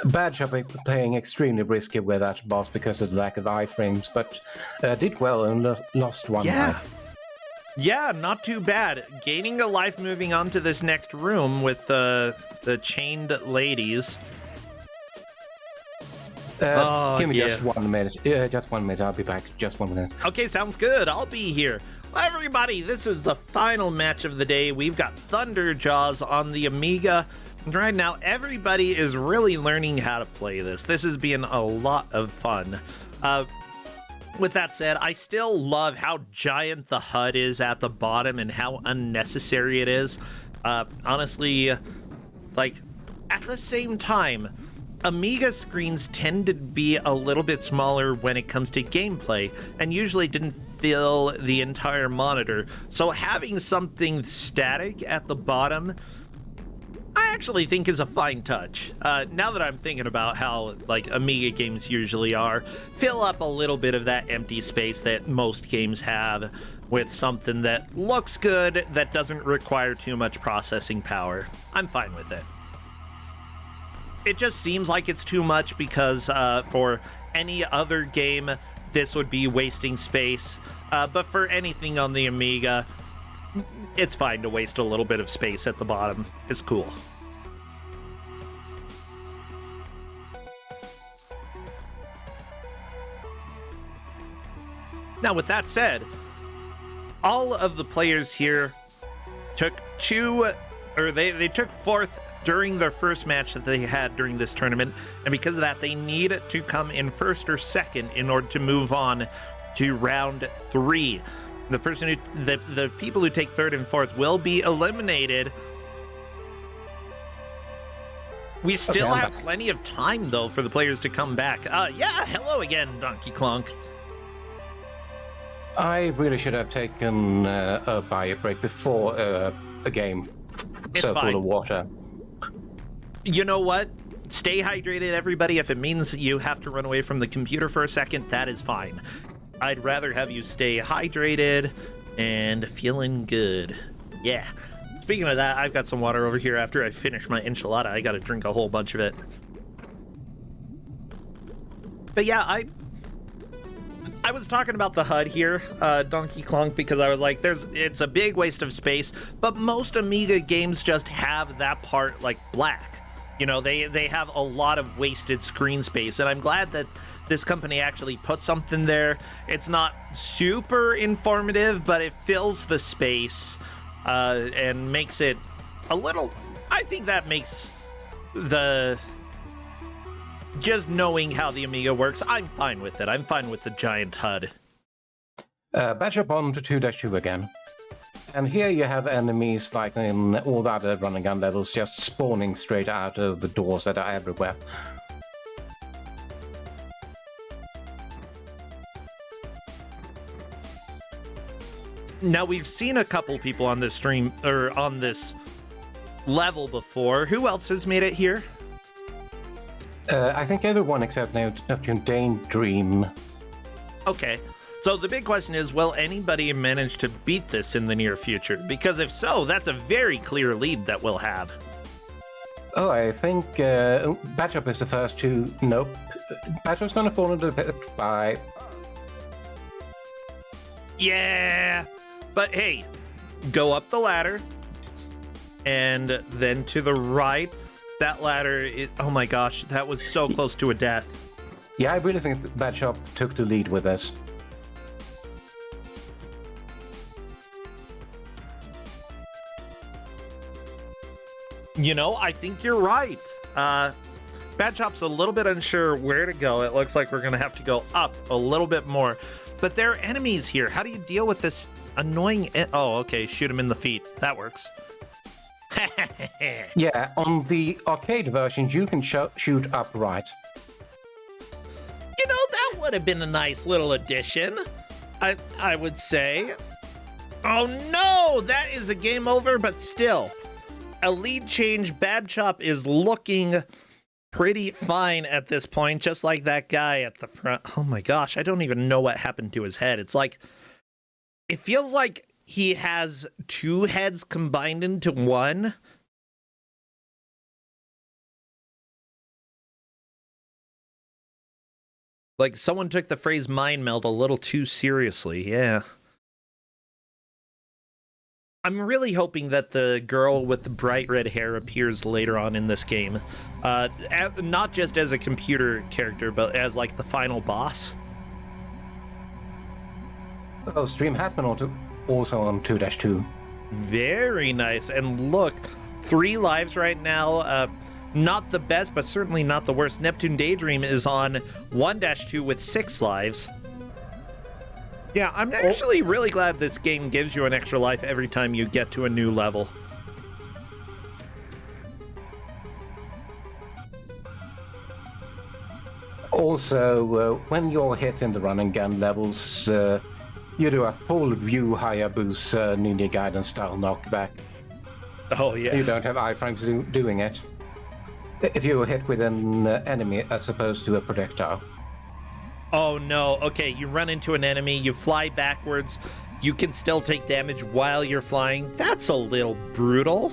Bad job playing extremely risky with that boss because of the lack of iframes, but did well and lost one life. Yeah, not too bad. Gaining a life moving on to this next room with the chained ladies. Give me yeah. just 1 minute. Just 1 minute. I'll be back. Just 1 minute. Okay, sounds good. I'll be here. Well, everybody, this is the final match of the day. We've got ThunderJaws on the Amiga. And right now, everybody is really learning how to play this. This has been a lot of fun. With that said, I still love how giant the HUD is at the bottom and how unnecessary it is. Honestly, like, at the same time, Amiga screens tend to be a little bit smaller when it comes to gameplay, and usually didn't fill the entire monitor. So having something static at the bottom, I actually think is a fine touch. Now that I'm thinking about how, like, Amiga games usually are, fill up a little bit of that empty space that most games have with something that looks good, that doesn't require too much processing power. I'm fine with it. It just seems like it's too much because for any other game, this would be wasting space. But for anything on the Amiga, it's fine to waste a little bit of space at the bottom. It's cool. Now, with that said, all of the players here took they took fourth during their first match that they had during this tournament, and because of that, they need to come in first or second in order to move on to round 3. The people who take third and fourth will be eliminated. We still have plenty of time, though, for the players to come back. Yeah, hello again, Donkey Clonk. I really should have taken a bio break before a game so full of water. You know what? Stay hydrated, everybody. If it means you have to run away from the computer for a second, that is fine. I'd rather have you stay hydrated and feeling good. Yeah. Speaking of that, I've got some water over here. After I finish my enchilada, I gotta drink a whole bunch of it. But yeah, I was talking about the HUD here, Donkey Clonk, because I was like, it's a big waste of space, but most Amiga games just have that part, like, black. You know, they have a lot of wasted screen space, and I'm glad that this company actually put something there. It's not super informative, but it fills the space and makes it a little... I think that makes the... Just knowing how the Amiga works, I'm fine with it. I'm fine with the giant HUD. Badge up on to 2-2 again. And here you have enemies, like in all the other run and gun levels, just spawning straight out of the doors that are everywhere. Now, we've seen a couple people on this stream, or on this level before. Who else has made it here? I think everyone except Neptune Daydream. Okay. So the big question is, will anybody manage to beat this in the near future? Because if so, that's a very clear lead that we'll have. Oh, I think Batchup is the first to... Nope. Batchup's gonna fall into the pit. Bye. Yeah! But hey, go up the ladder, and then to the right. That ladder is... Oh my gosh, that was so close to a death. Yeah, I really think Batchup took the lead with this. You know, I think you're right. Badchop's a little bit unsure where to go. It looks like we're going to have to go up a little bit more. But there are enemies here. How do you deal with this annoying... Oh, okay, shoot him in the feet. That works. Yeah, on the arcade version, you can shoot upright. You know, that would have been a nice little addition, I would say. Oh no, that is a game over, but still. A lead change. Badchop is looking pretty fine at this point, just like that guy at the front. Oh my gosh, I don't even know what happened to his head. It's like, it feels like he has two heads combined into one. Like someone took the phrase mind meld a little too seriously, yeah. I'm really hoping that the girl with the bright red hair appears later on in this game. Not just as a computer character, but as, like, the final boss. Oh, Stream Hatman also on 2-2. Very nice. And look, 3 lives right now. Not the best, but certainly not the worst. Neptune Daydream is on 1-2 with 6 lives. Yeah, I'm actually really glad this game gives you an extra life every time you get to a new level. Also, when you're hit in the run and gun levels, you do a full view Hayabusa Ninja Gaiden style knockback. Oh, yeah. You don't have iframes doing it. If you hit with an enemy as opposed to a projectile. Oh, no. Okay, you run into an enemy, you fly backwards, you can still take damage while you're flying. That's a little brutal.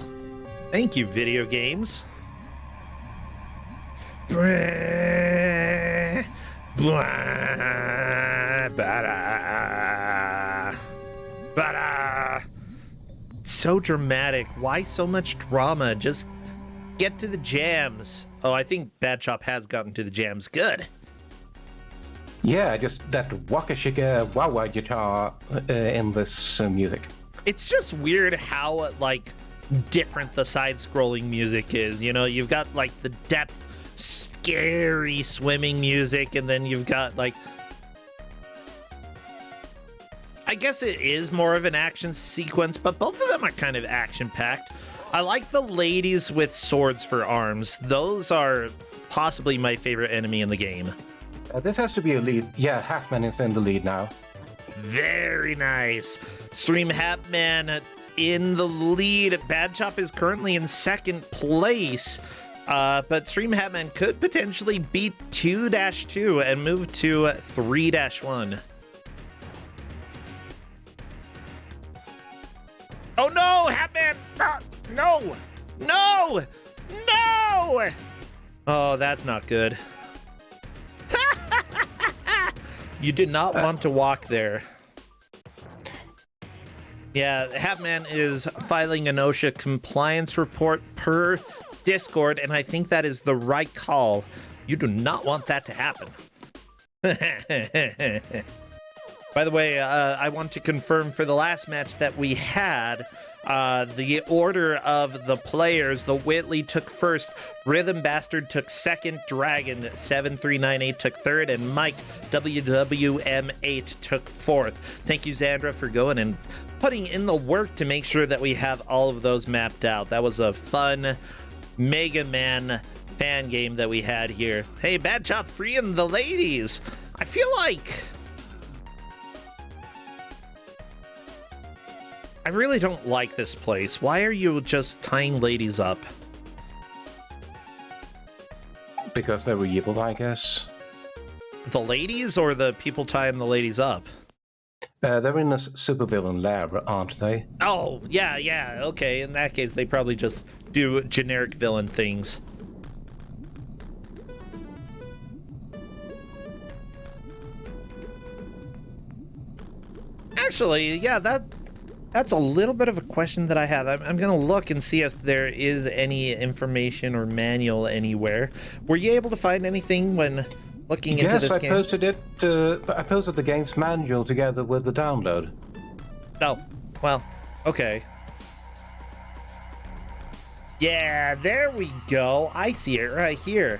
Thank you, video games. Blah, blah, bada, bada. So dramatic. Why so much drama? Just get to the jams. Oh, I think Bad Chop has gotten to the jams. Good. Yeah, just that Wakashika Wawa guitar in this music. It's just weird how, like, different the side-scrolling music is. You know, you've got, like, the depth, scary swimming music, and then you've got, like... I guess it is more of an action sequence, but both of them are kind of action-packed. I like the ladies with swords for arms. Those are possibly my favorite enemy in the game. This has to be a lead. Yeah, Hatman is in the lead now. Very nice. Stream Hatman in the lead. Bad Chop is currently in second place. But Stream Hatman could potentially beat 2-2 and move to 3-1. Oh no, Hatman! No! No! No! Oh, that's not good. You did not want to walk there. Yeah, Hatman is filing an OSHA compliance report per Discord, and I think that is the right call. You do not want that to happen. By the way, I want to confirm for the last match that we had, the order of the players. The Whitley took first, Rhythm Bastard took second, Dragon 7398 took third, and Mike WWM8 took fourth. Thank you, Xandra, for going and putting in the work to make sure that we have all of those mapped out. That was a fun Mega Man fan game that we had here. Hey, Bad Chop freeing the ladies. I feel like... I really don't like this place. Why are you just tying ladies up? Because they were evil, I guess. The ladies or the people tying the ladies up? They're in a supervillain lab, aren't they? Oh, yeah, okay. In that case, they probably just do generic villain things. Actually, yeah, that's a little bit of a question that I have. I'm going to look and see if there is any information or manual anywhere. Were you able to find anything when looking into this game? Yes, I posted the game's manual together with the download. Oh, well, okay. Yeah, there we go. I see it right here.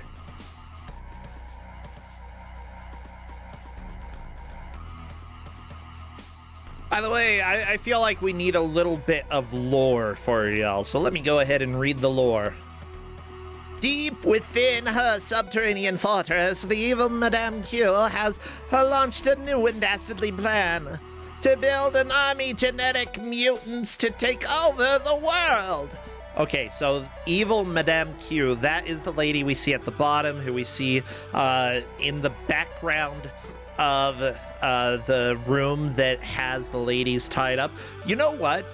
By the way, I feel like we need a little bit of lore for y'all, so let me go ahead and read the lore. Deep within her subterranean fortress, the evil Madame Q has launched a new and dastardly plan to build an army of genetic mutants to take over the world. Okay, so evil Madame Q, that is the lady we see at the bottom, who we see in the background of the room that has the ladies tied up. You know what?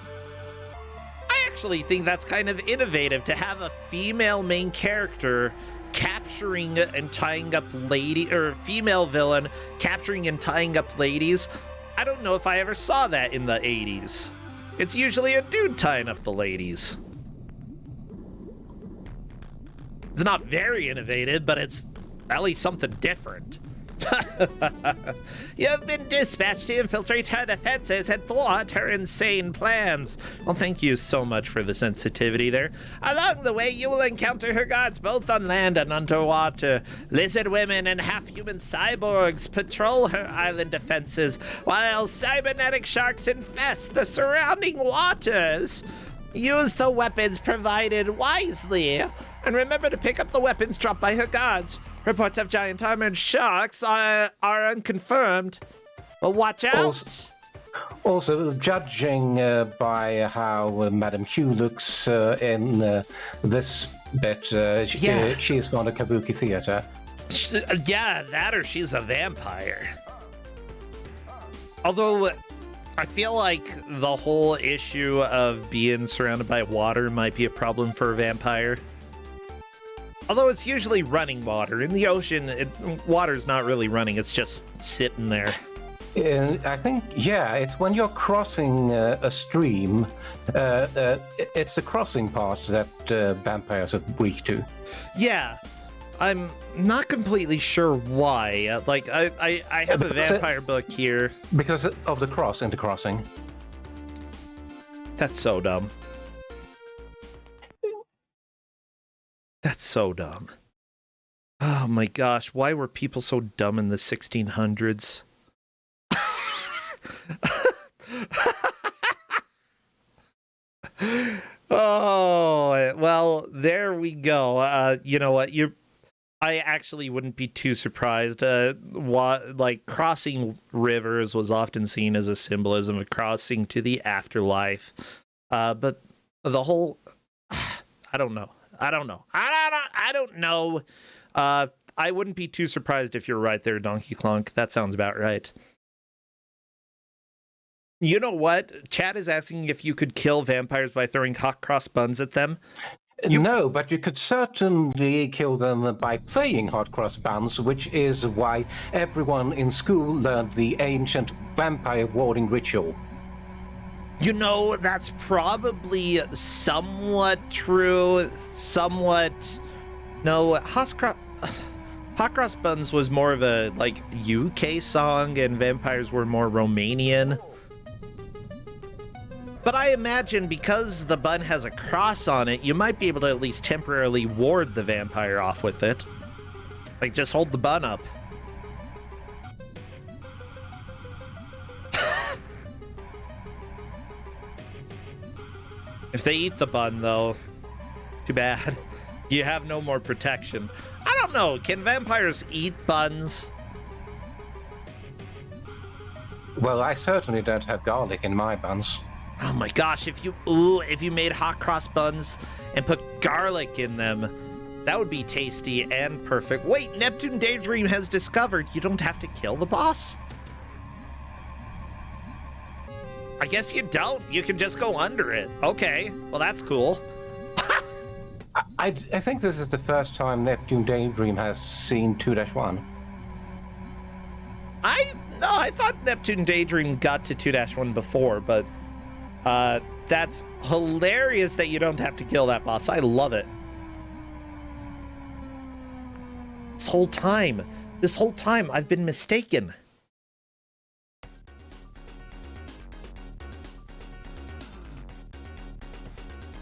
I actually think that's kind of innovative to have a female main character capturing and tying up female villain capturing and tying up ladies. I don't know if I ever saw that in the 80s. It's usually a dude tying up the ladies. It's not very innovative, but it's at least something different. You have been dispatched to infiltrate her defenses and thwart her insane plans. Well, thank you so much for the sensitivity there. Along the way, you will encounter her guards both on land and underwater. Lizard women and half-human cyborgs patrol her island defenses, while cybernetic sharks infest the surrounding waters. Use the weapons provided wisely, and remember to pick up the weapons dropped by her guards. Reports of giant armored sharks are unconfirmed. Well, watch out! Also, judging by how Madame Hugh looks in this bit, she is from the Kabuki theater. Yeah, that or she's a vampire. Although, I feel like the whole issue of being surrounded by water might be a problem for a vampire. Although it's usually running water. In the ocean, water's not really running, it's just sitting there. I think, yeah, it's when you're crossing a stream, it's the crossing part that vampires are weak to. Yeah, I'm not completely sure why. Like, I have a vampire book here. Because of the crossing. That's so dumb. That's so dumb. Oh my gosh, why were people so dumb in the 1600s? Oh, well, there we go. You know what? I actually wouldn't be too surprised. Like, crossing rivers was often seen as a symbolism of crossing to the afterlife. But the whole... I don't know. I don't know. I wouldn't be too surprised if you're right there, Donkey Clonk. That sounds about right. You know what? Chad is asking if you could kill vampires by throwing hot cross buns at them. No, but you could certainly kill them by playing hot cross buns, which is why everyone in school learned the ancient vampire warding ritual. You know, that's probably somewhat true, somewhat... No, hot cross buns was more of a, like, UK song, and vampires were more Romanian. But I imagine because the bun has a cross on it, you might be able to at least temporarily ward the vampire off with it. Like, just hold the bun up. If they eat the bun, though, too bad. You have no more protection. I don't know. Can vampires eat buns? Well, I certainly don't have garlic in my buns. Oh my gosh, if you made hot cross buns and put garlic in them, that would be tasty and perfect. Wait, Neptune Daydream has discovered you don't have to kill the boss? I guess you don't. You can just go under it. Okay, well that's cool. I think this is the first time Neptune Daydream has seen 2-1. I thought Neptune Daydream got to 2-1 before, but that's hilarious that you don't have to kill that boss. I love it. This whole time, I've been mistaken.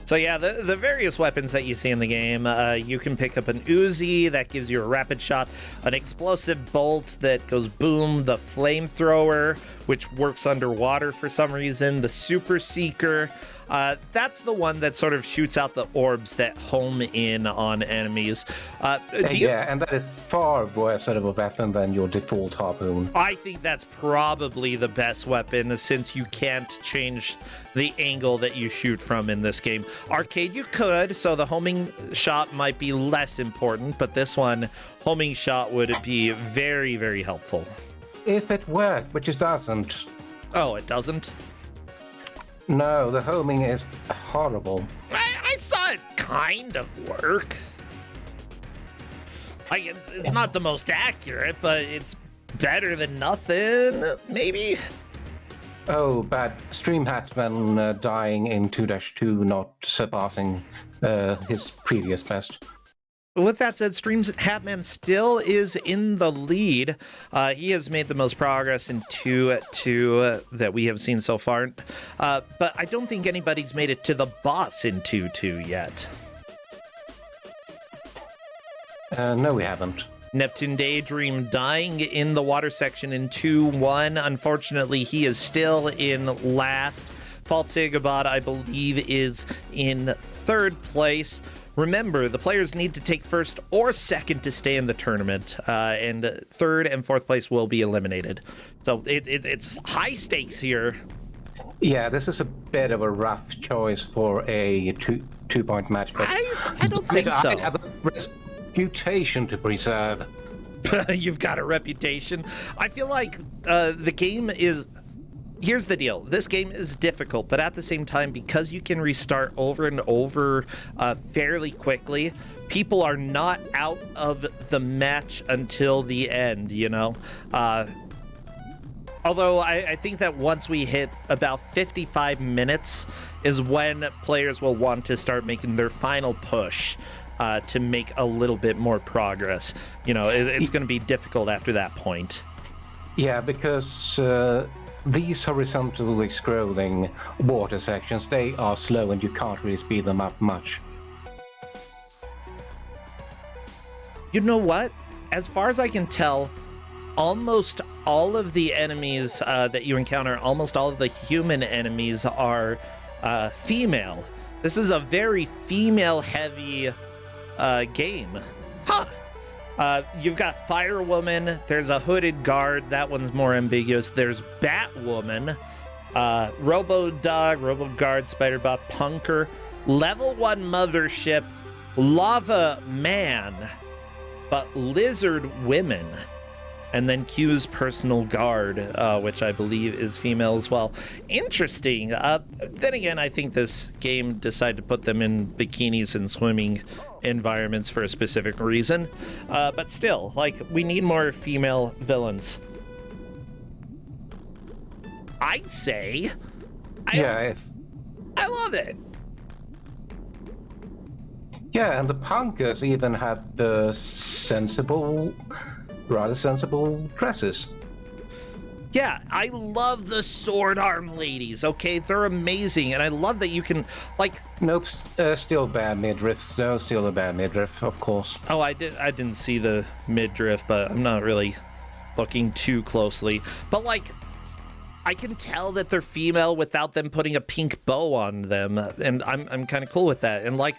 So yeah, the various weapons that you see in the game, you can pick up an Uzi that gives you a rapid shot, an explosive bolt that goes boom, the flamethrower, which works underwater for some reason, the Super Seeker. That's the one that sort of shoots out the orbs that home in on enemies. Yeah, and that is far worse sort of a weapon than your default harpoon. I think that's probably the best weapon, since you can't change the angle that you shoot from in this game. Arcade you could, so the homing shot might be less important, but this one, homing shot would be very, very helpful. If it worked, which it doesn't. Oh, it doesn't? No, the homing is horrible. I saw it kind of work. Like, it's not the most accurate, but it's better than nothing, maybe? Oh, bad. Stream Hatman dying in 2-2, not surpassing his previous best. With that said, Streams Hatman still is in the lead. He has made the most progress in 2-2 that we have seen so far. But I don't think anybody's made it to the boss in 2-2 yet. No, we haven't. Neptune Daydream dying in the water section in 2-1. Unfortunately, he is still in last. Fault Sigabot, I believe, is in third place. Remember, the players need to take first or second to stay in the tournament, and third and fourth place will be eliminated. So it's high stakes here. Yeah, this is a bit of a rough choice for a two-point match. But I don't think so. I have a reputation to preserve. You've got a reputation. I feel like the game is... Here's the deal. This game is difficult, but at the same time, because you can restart over and over fairly quickly, people are not out of the match until the end, you know? Although I think that once we hit about 55 minutes is when players will want to start making their final push to make a little bit more progress. You know, it's going to be difficult after that point. Yeah, because... these horizontally scrolling water sections, they are slow and you can't really speed them up much. You know what? As far as I can tell, almost all of the enemies that you encounter, almost all of the human enemies are female. This is a very female-heavy game. Huh! You've got Firewoman, there's a Hooded Guard, that one's more ambiguous. There's Batwoman, Robo-Dog, Robo-Guard, Spider-Bot, Punker, Level 1 Mothership, Lava Man, but Lizard Women, and then Q's Personal Guard, which I believe is female as well. Interesting. Then again, I think this game decided to put them in bikinis and swimming environments for a specific reason, but still, like, we need more female villains. I'd say I love it. Yeah, and the punkers even have the rather sensible dresses. Yeah, I love the sword arm ladies, okay? They're amazing, and I love that you can, like... Nope, still bad midriff. No, still a bad midriff, of course. Oh, I didn't see the midriff, but I'm not really looking too closely. But, like, I can tell that they're female without them putting a pink bow on them, and I'm kind of cool with that. And, like,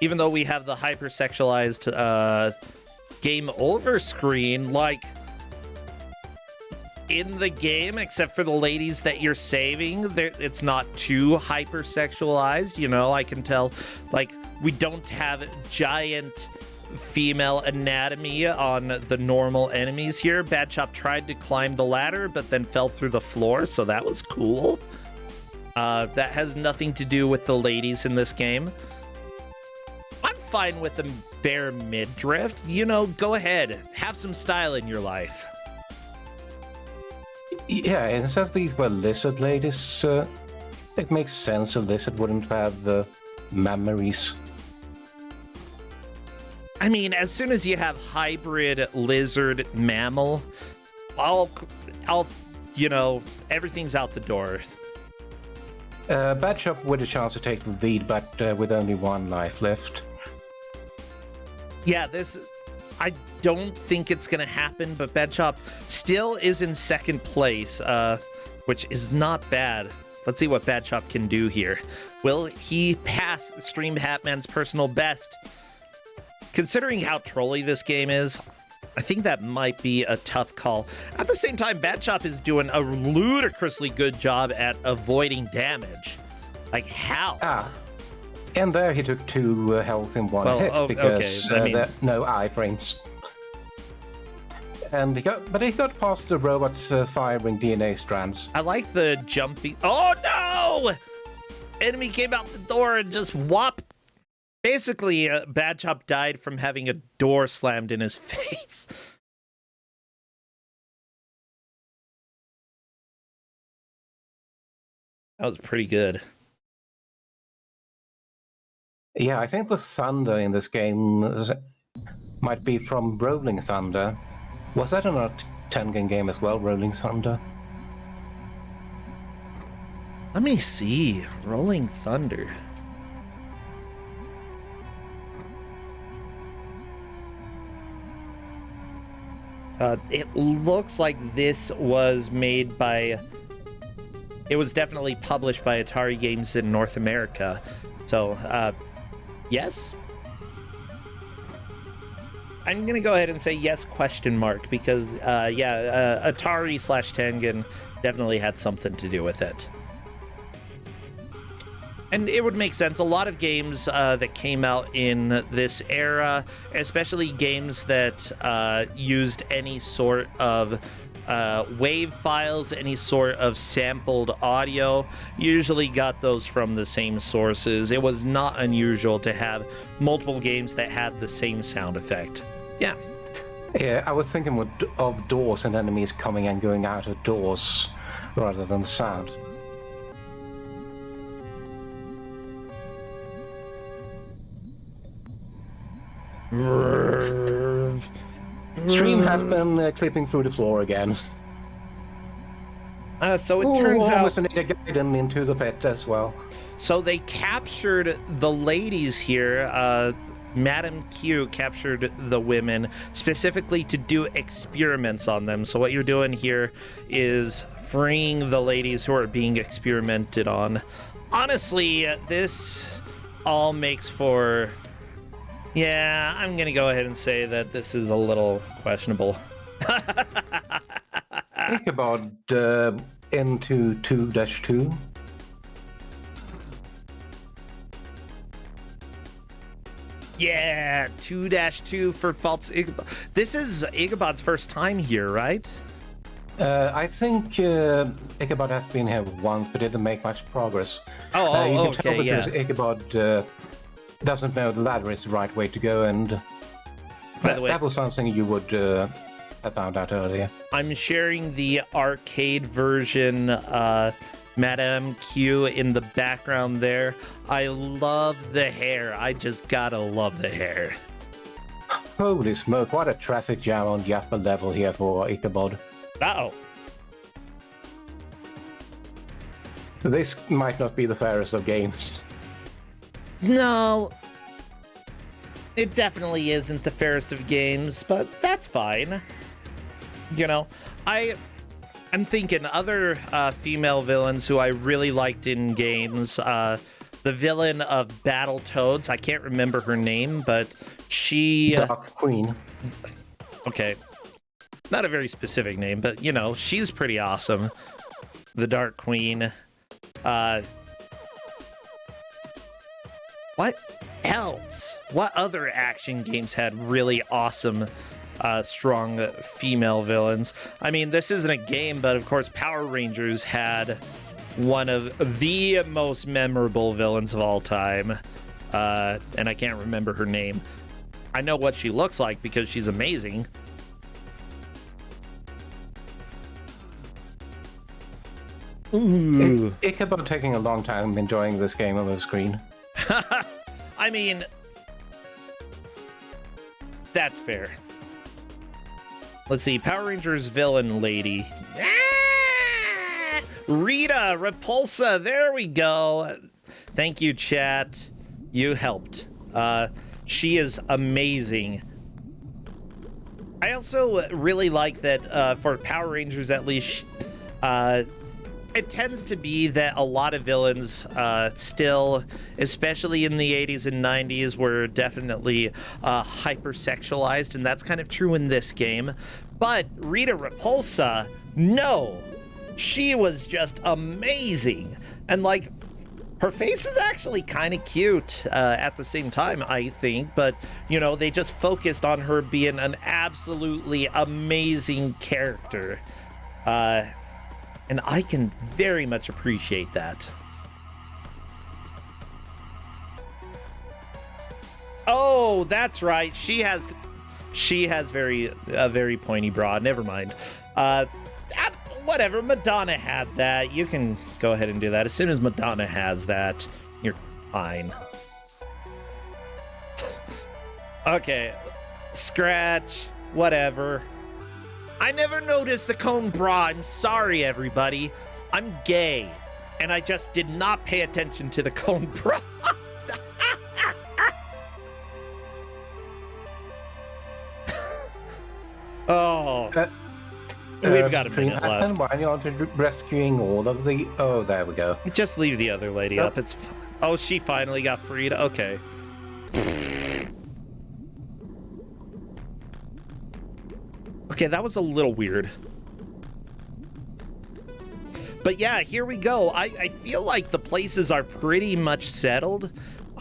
even though we have the hypersexualized game over screen, like... in the game, except for the ladies that you're saving, it's not too hypersexualized, you know. I can tell, like, we don't have giant female anatomy on the normal enemies here. Bad Chop tried to climb the ladder, but then fell through the floor, so that was cool. That has nothing to do with the ladies in this game. I'm fine with the bare midriff. You know, go ahead. Have some style in your life. Yeah, and since these were lizard ladies, it makes sense a lizard wouldn't have memories. I mean, as soon as you have hybrid lizard mammal, I'll, you know, everything's out the door. Bad Chop with a chance to take the lead, but with only one life left. Yeah, I don't think it's going to happen, but Bad Chop still is in second place, which is not bad. Let's see what Bad Chop can do here. Will he pass Stream Hatman's personal best? Considering how trolly this game is, I think that might be a tough call. At the same time, Bad Chop is doing a ludicrously good job at avoiding damage. Like, how? And there he took 2 health in one hit because okay. there no iframes. And he got past the robots firing DNA strands. I like the jumping. Oh no! Enemy came out the door and just whopped. Basically, Bad Chop died from having a door slammed in his face. That was pretty good. Yeah, I think the thunder in this game might be from Rolling Thunder. Was that another Tengen game as well, Rolling Thunder? Let me see. Rolling Thunder. It looks like this was made by... It was definitely published by Atari Games in North America. So, yes? I'm going to go ahead and say yes, question mark, because, Atari/Tengen definitely had something to do with it. And it would make sense. A lot of games that came out in this era, especially games that used any sort of wave files, any sort of sampled audio, usually got those from the same sources. It was not unusual to have multiple games that had the same sound effect. Yeah. Yeah, I was thinking of doors and enemies coming and going out of doors rather than the sound. Stream has been clipping through the floor again. So it turns out... Almost an Gaiden into the pit as well. So they captured the ladies here. Madam Q captured the women specifically to do experiments on them. So what you're doing here is freeing the ladies who are being experimented on. Honestly, this all makes for... Yeah, I'm going to go ahead and say that this is a little questionable. Think about into 2-2. Yeah, 2-2 for False Ichabod. This is Ichabod's first time here, right? I think Ichabod has been here once, but didn't make much progress. You can okay, tell because Ichabod doesn't know the ladder is the right way to go, and by the way, that was something you would have found out earlier. I'm sharing the arcade version, Madame Q in the background there. I love the hair. I just gotta love the hair. Holy smoke, what a traffic jam on the upper level here for Ichabod. Uh-oh. This might not be the fairest of games. No, it definitely isn't the fairest of games, but that's fine. You know, I'm thinking other female villains who I really liked in games. The villain of Battletoads, I can't remember her name, but she... Dark Queen. Okay. Not a very specific name, but, you know, she's pretty awesome. The Dark Queen. What else? What other action games had really awesome, strong female villains? I mean, this isn't a game, but of course Power Rangers had one of the most memorable villains of all time. And I can't remember her name. I know what she looks like because she's amazing. Ooh. Ichabod taking a long time enjoying this game on the screen. I mean, that's fair. Let's see, Power Rangers villain lady. Rita Repulsa, there we go. Thank you, chat. You helped. She is amazing. I also really like that for Power Rangers, at least, it tends to be that a lot of villains still, especially in the 80s and 90s, were definitely hypersexualized, and that's kind of true in this game. But Rita Repulsa, no, she was just amazing. And like, her face is actually kind of cute at the same time, I think, but you know, they just focused on her being an absolutely amazing character. And I can very much appreciate that. Oh, that's right. She has a very pointy bra. Never mind. whatever, Madonna had that. You can go ahead and do that. As soon as Madonna has that, you're fine. Okay, scratch, whatever. I never noticed the cone bra. I'm sorry, everybody. I'm gay, and I just did not pay attention to the cone bra. Oh. We've got a minute left. Why aren't you rescuing all of the... Oh, there we go. Just leave the other lady up. It's... Oh, she finally got freed. Okay. Okay, that was a little weird. But yeah, here we go. I feel like the places are pretty much settled.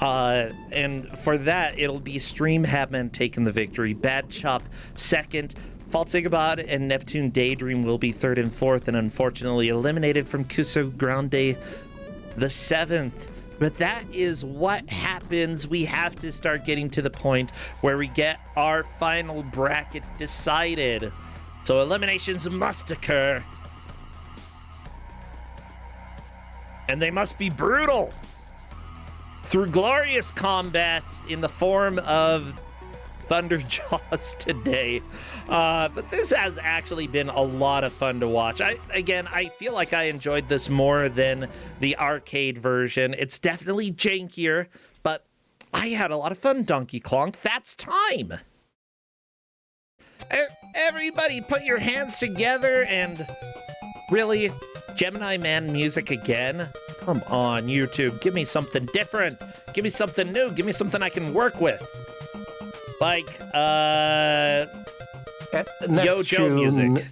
And for that, it'll be Stream Hatman taking the victory. Bad Chop second. Falsigabad and Neptune Daydream will be third and fourth, and unfortunately eliminated from Kusog7ande the seventh. But that is what happens. We have to start getting to the point where we get our final bracket decided. So eliminations must occur. And they must be brutal. Through glorious combat in the form of ThunderJaws today. But this has actually been a lot of fun to watch. I feel like I enjoyed this more than the arcade version. It's definitely jankier, but I had a lot of fun, Donkey Klonk. That's time. Everybody put your hands together and really, Gemini Man music again? Come on, YouTube. Give me something different. Give me something new. Give me something I can work with. Like, Yo-Joe music.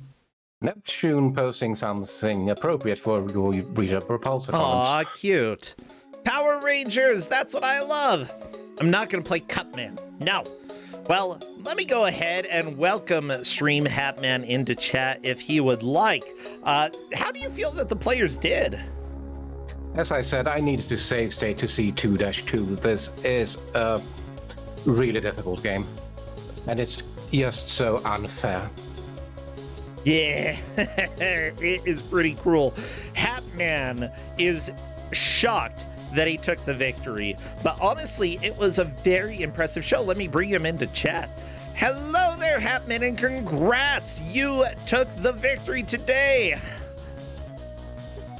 Neptune posting something appropriate for your Rita Propulsor. Aw, cute. Power Rangers, that's what I love. I'm not gonna play Cutman. No. Well, let me go ahead and welcome Stream Hatman into chat if he would like. How do you feel that the players did? As I said, I needed to save state to C2-2. This is a really difficult game, and it's just so unfair. Yeah, it is pretty cruel. Hatman is shocked that he took the victory, but honestly, it was a very impressive show. Let me bring him into chat. Hello there, Hatman, and congrats! You took the victory today.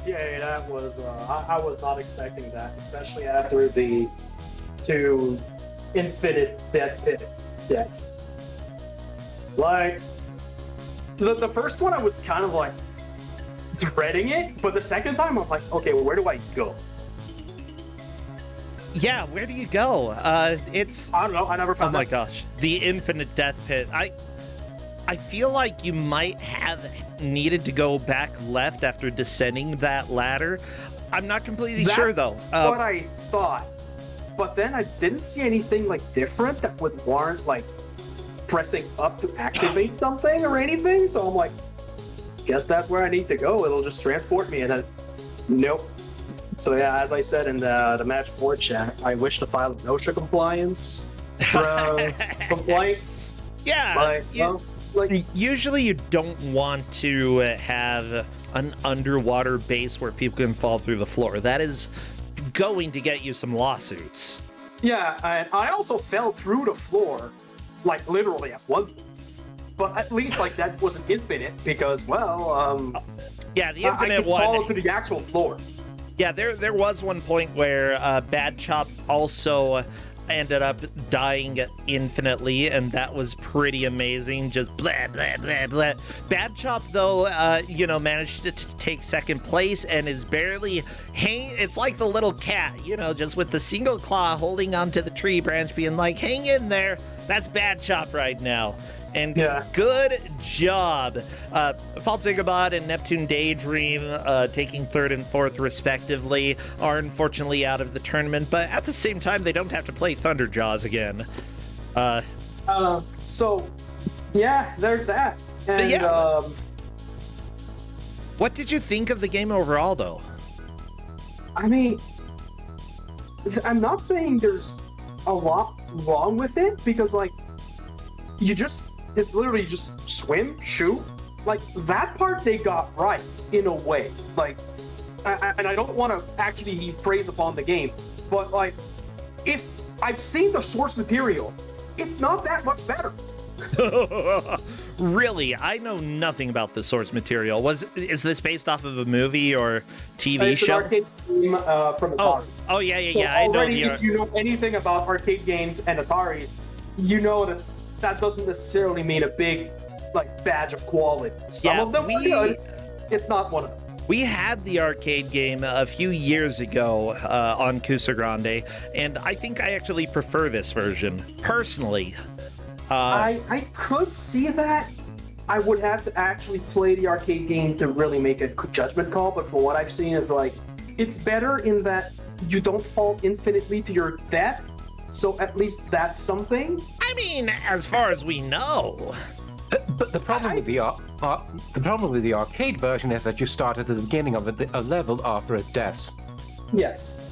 Yeah, that was, I was not expecting that, especially after the two infinite death pit deaths. Like, the first one I was kind of like dreading it, but the second time I'm like, okay, well, where do I go? Yeah, where do you go? It's... I don't know, I never found Oh my gosh, the infinite death pit. I feel like you might have needed to go back left after descending that ladder. I'm not completely sure, though. That's what I thought. But then I didn't see anything, like, different that would warrant, like, pressing up to activate something or anything. So I'm like, guess that's where I need to go. It'll just transport me. And then, nope. So yeah, as I said in the match 4 chat, I wish to file a OSHA compliance complaint. Yeah. Usually you don't want to have an underwater base where people can fall through the floor. That is going to get you some lawsuits. Yeah, and I also fell through the floor, like literally at one. But at least like that wasn't infinite because, well, yeah, the infinite I could one. fall to the actual floor. Yeah, there was one point where Bad Chop also ended up dying infinitely, and that was pretty amazing. Just blah, blah, blah, blah. Bad Chop, though, managed to take second place and is barely it's like the little cat, just with the single claw holding onto the tree branch, being like, hang in there. That's Bad Chop right now. And yeah. Good job. Falsigabad and Neptune Daydream, taking third and fourth respectively, are unfortunately out of the tournament, but at the same time, they don't have to play ThunderJaws again. So, yeah, there's that. And, yeah. What did you think of the game overall, though? I mean, I'm not saying there's a lot wrong with it, because, like, it's literally just swim, shoot, like that part they got right in a way. Like, and I don't want to actually heap praise upon the game, but like, if I've seen the source material, it's not that much better. Really? I know nothing about the source material. Is this based off of a movie or TV show? It's an arcade game from Atari. Oh yeah. So I know already, if you know anything about arcade games and Atari, you know that that doesn't necessarily mean a big like badge of quality. Some of them are good. It's not one of them. We had the arcade game a few years ago on Kusog7ande, and I think I actually prefer this version, personally. I could see that. I would have to actually play the arcade game to really make a judgment call, but from what I've seen, it's like, it's better in that you don't fall infinitely to your death, so at least that's something. I mean, as far as we know. But the problem with the arcade version is that you start at the beginning of a level after a death. Yes.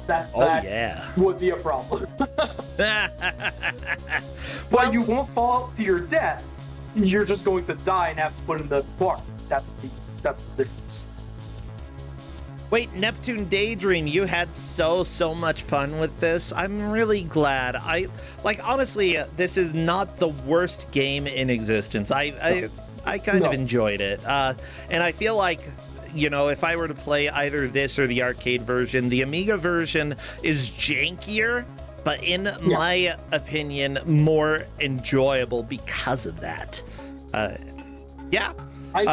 That yeah. would be a problem. Well, you won't fall to your death. You're just going to die and have to put in the bar. That's the difference. Wait, Neptune Daydream, you had so much fun with this. I'm really glad. Honestly, this is not the worst game in existence. I kind of enjoyed it. And I feel like, you know, if I were to play either this or the arcade version, the Amiga version is jankier, but in my opinion, more enjoyable because of that. I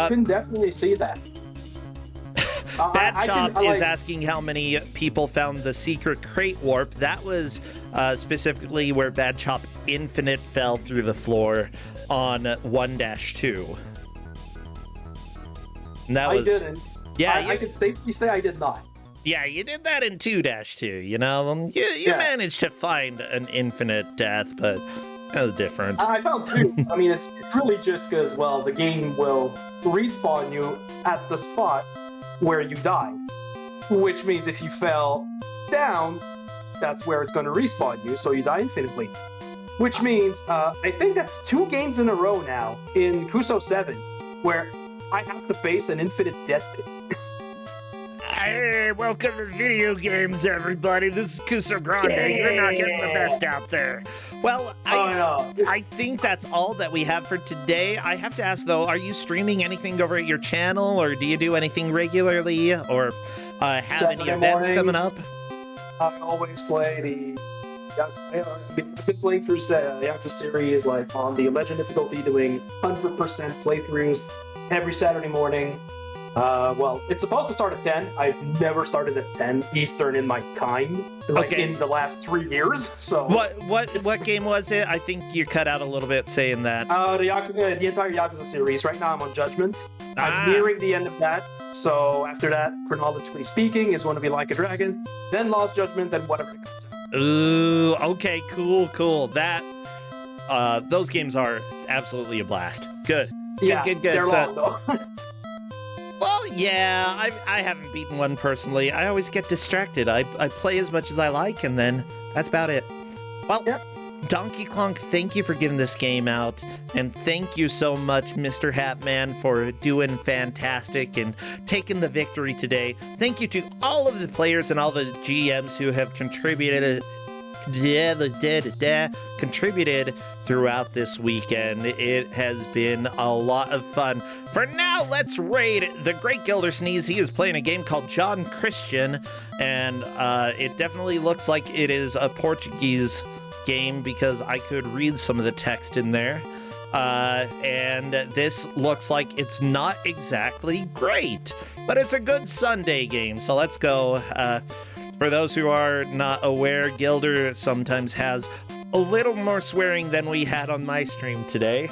can definitely see that. Bad Chop is asking how many people found the secret crate warp. That was specifically where Bad Chop Infinite fell through the floor on 1-2. And that I didn't. Yeah, I can safely say I did not. Yeah, you did that in 2-2, you know? You managed to find an infinite death, but that was different. I found 2. I mean, it's really just because, well, the game will respawn you at the spot where you died. Which means if you fell down, that's where it's going to respawn you, so you die infinitely. Which means, I think that's 2 games in a row now in Kusog7 where I have to face an infinite death pit. Hey, welcome to video games, everybody. This is Kusog7ande. You're not getting the best out there. Well, I think that's all that we have for today. I have to ask, though, are you streaming anything over at your channel, or do you do anything regularly, or have any events coming up? I always play I've been playing through the Yakuza series, like on the Legend difficulty, doing 100% playthroughs every Saturday morning. Well, it's supposed to start at 10. I've never started at 10 Eastern in my time, in the last 3 years. So what game was it? I think you cut out a little bit saying that. The entire Yakuza series. Right now I'm on Judgment. I'm nearing the end of that. So after that, chronologically speaking, is going to be Like a Dragon, then Lost Judgment, then whatever it comes out. Ooh, okay, cool. That those games are absolutely a blast. Good. They're long though. Well, yeah, I haven't beaten one personally. I always get distracted. I play as much as I like, and then that's about it. Well, Donkey Klonk, thank you for getting this game out, and thank you so much, Mr. Hatman, for doing fantastic and taking the victory today. Thank you to all of the players and all the GMs who have contributed throughout this weekend. It has been a lot of fun. For now, let's raid the Great Gildersneeze. He is playing a game called John Christian, and it definitely looks like it is a Portuguese game because I could read some of the text in there. And this looks like it's not exactly great, but it's a good Sunday game, so let's go. For those who are not aware, Gilder sometimes has a little more swearing than we had on my stream today.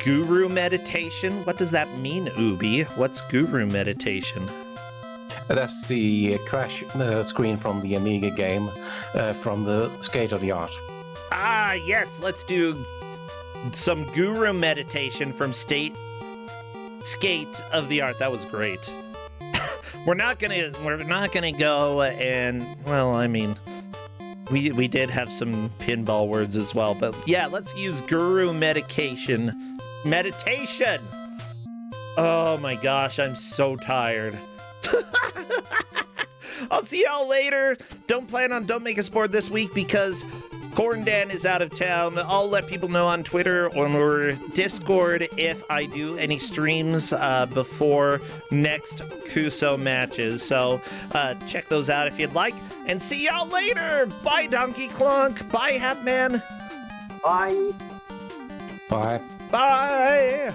Guru meditation? What does that mean, Ubi? What's guru meditation? That's the crash screen from the Amiga game, from the Skate of the Art. Ah, yes, let's do some guru meditation from Skate of the Art. That was great. We're not gonna go and, well, I mean, We did have some pinball words as well, but yeah, let's use guru meditation. Meditation! Oh my gosh, I'm so tired. I'll see y'all later. Don't make us bored this week because Corn Dan is out of town. I'll let people know on Twitter or Discord if I do any streams before next Kuso matches. So check those out if you'd like. And see y'all later. Bye, Donkey Clunk. Bye, Hatman. Bye. Bye. Bye.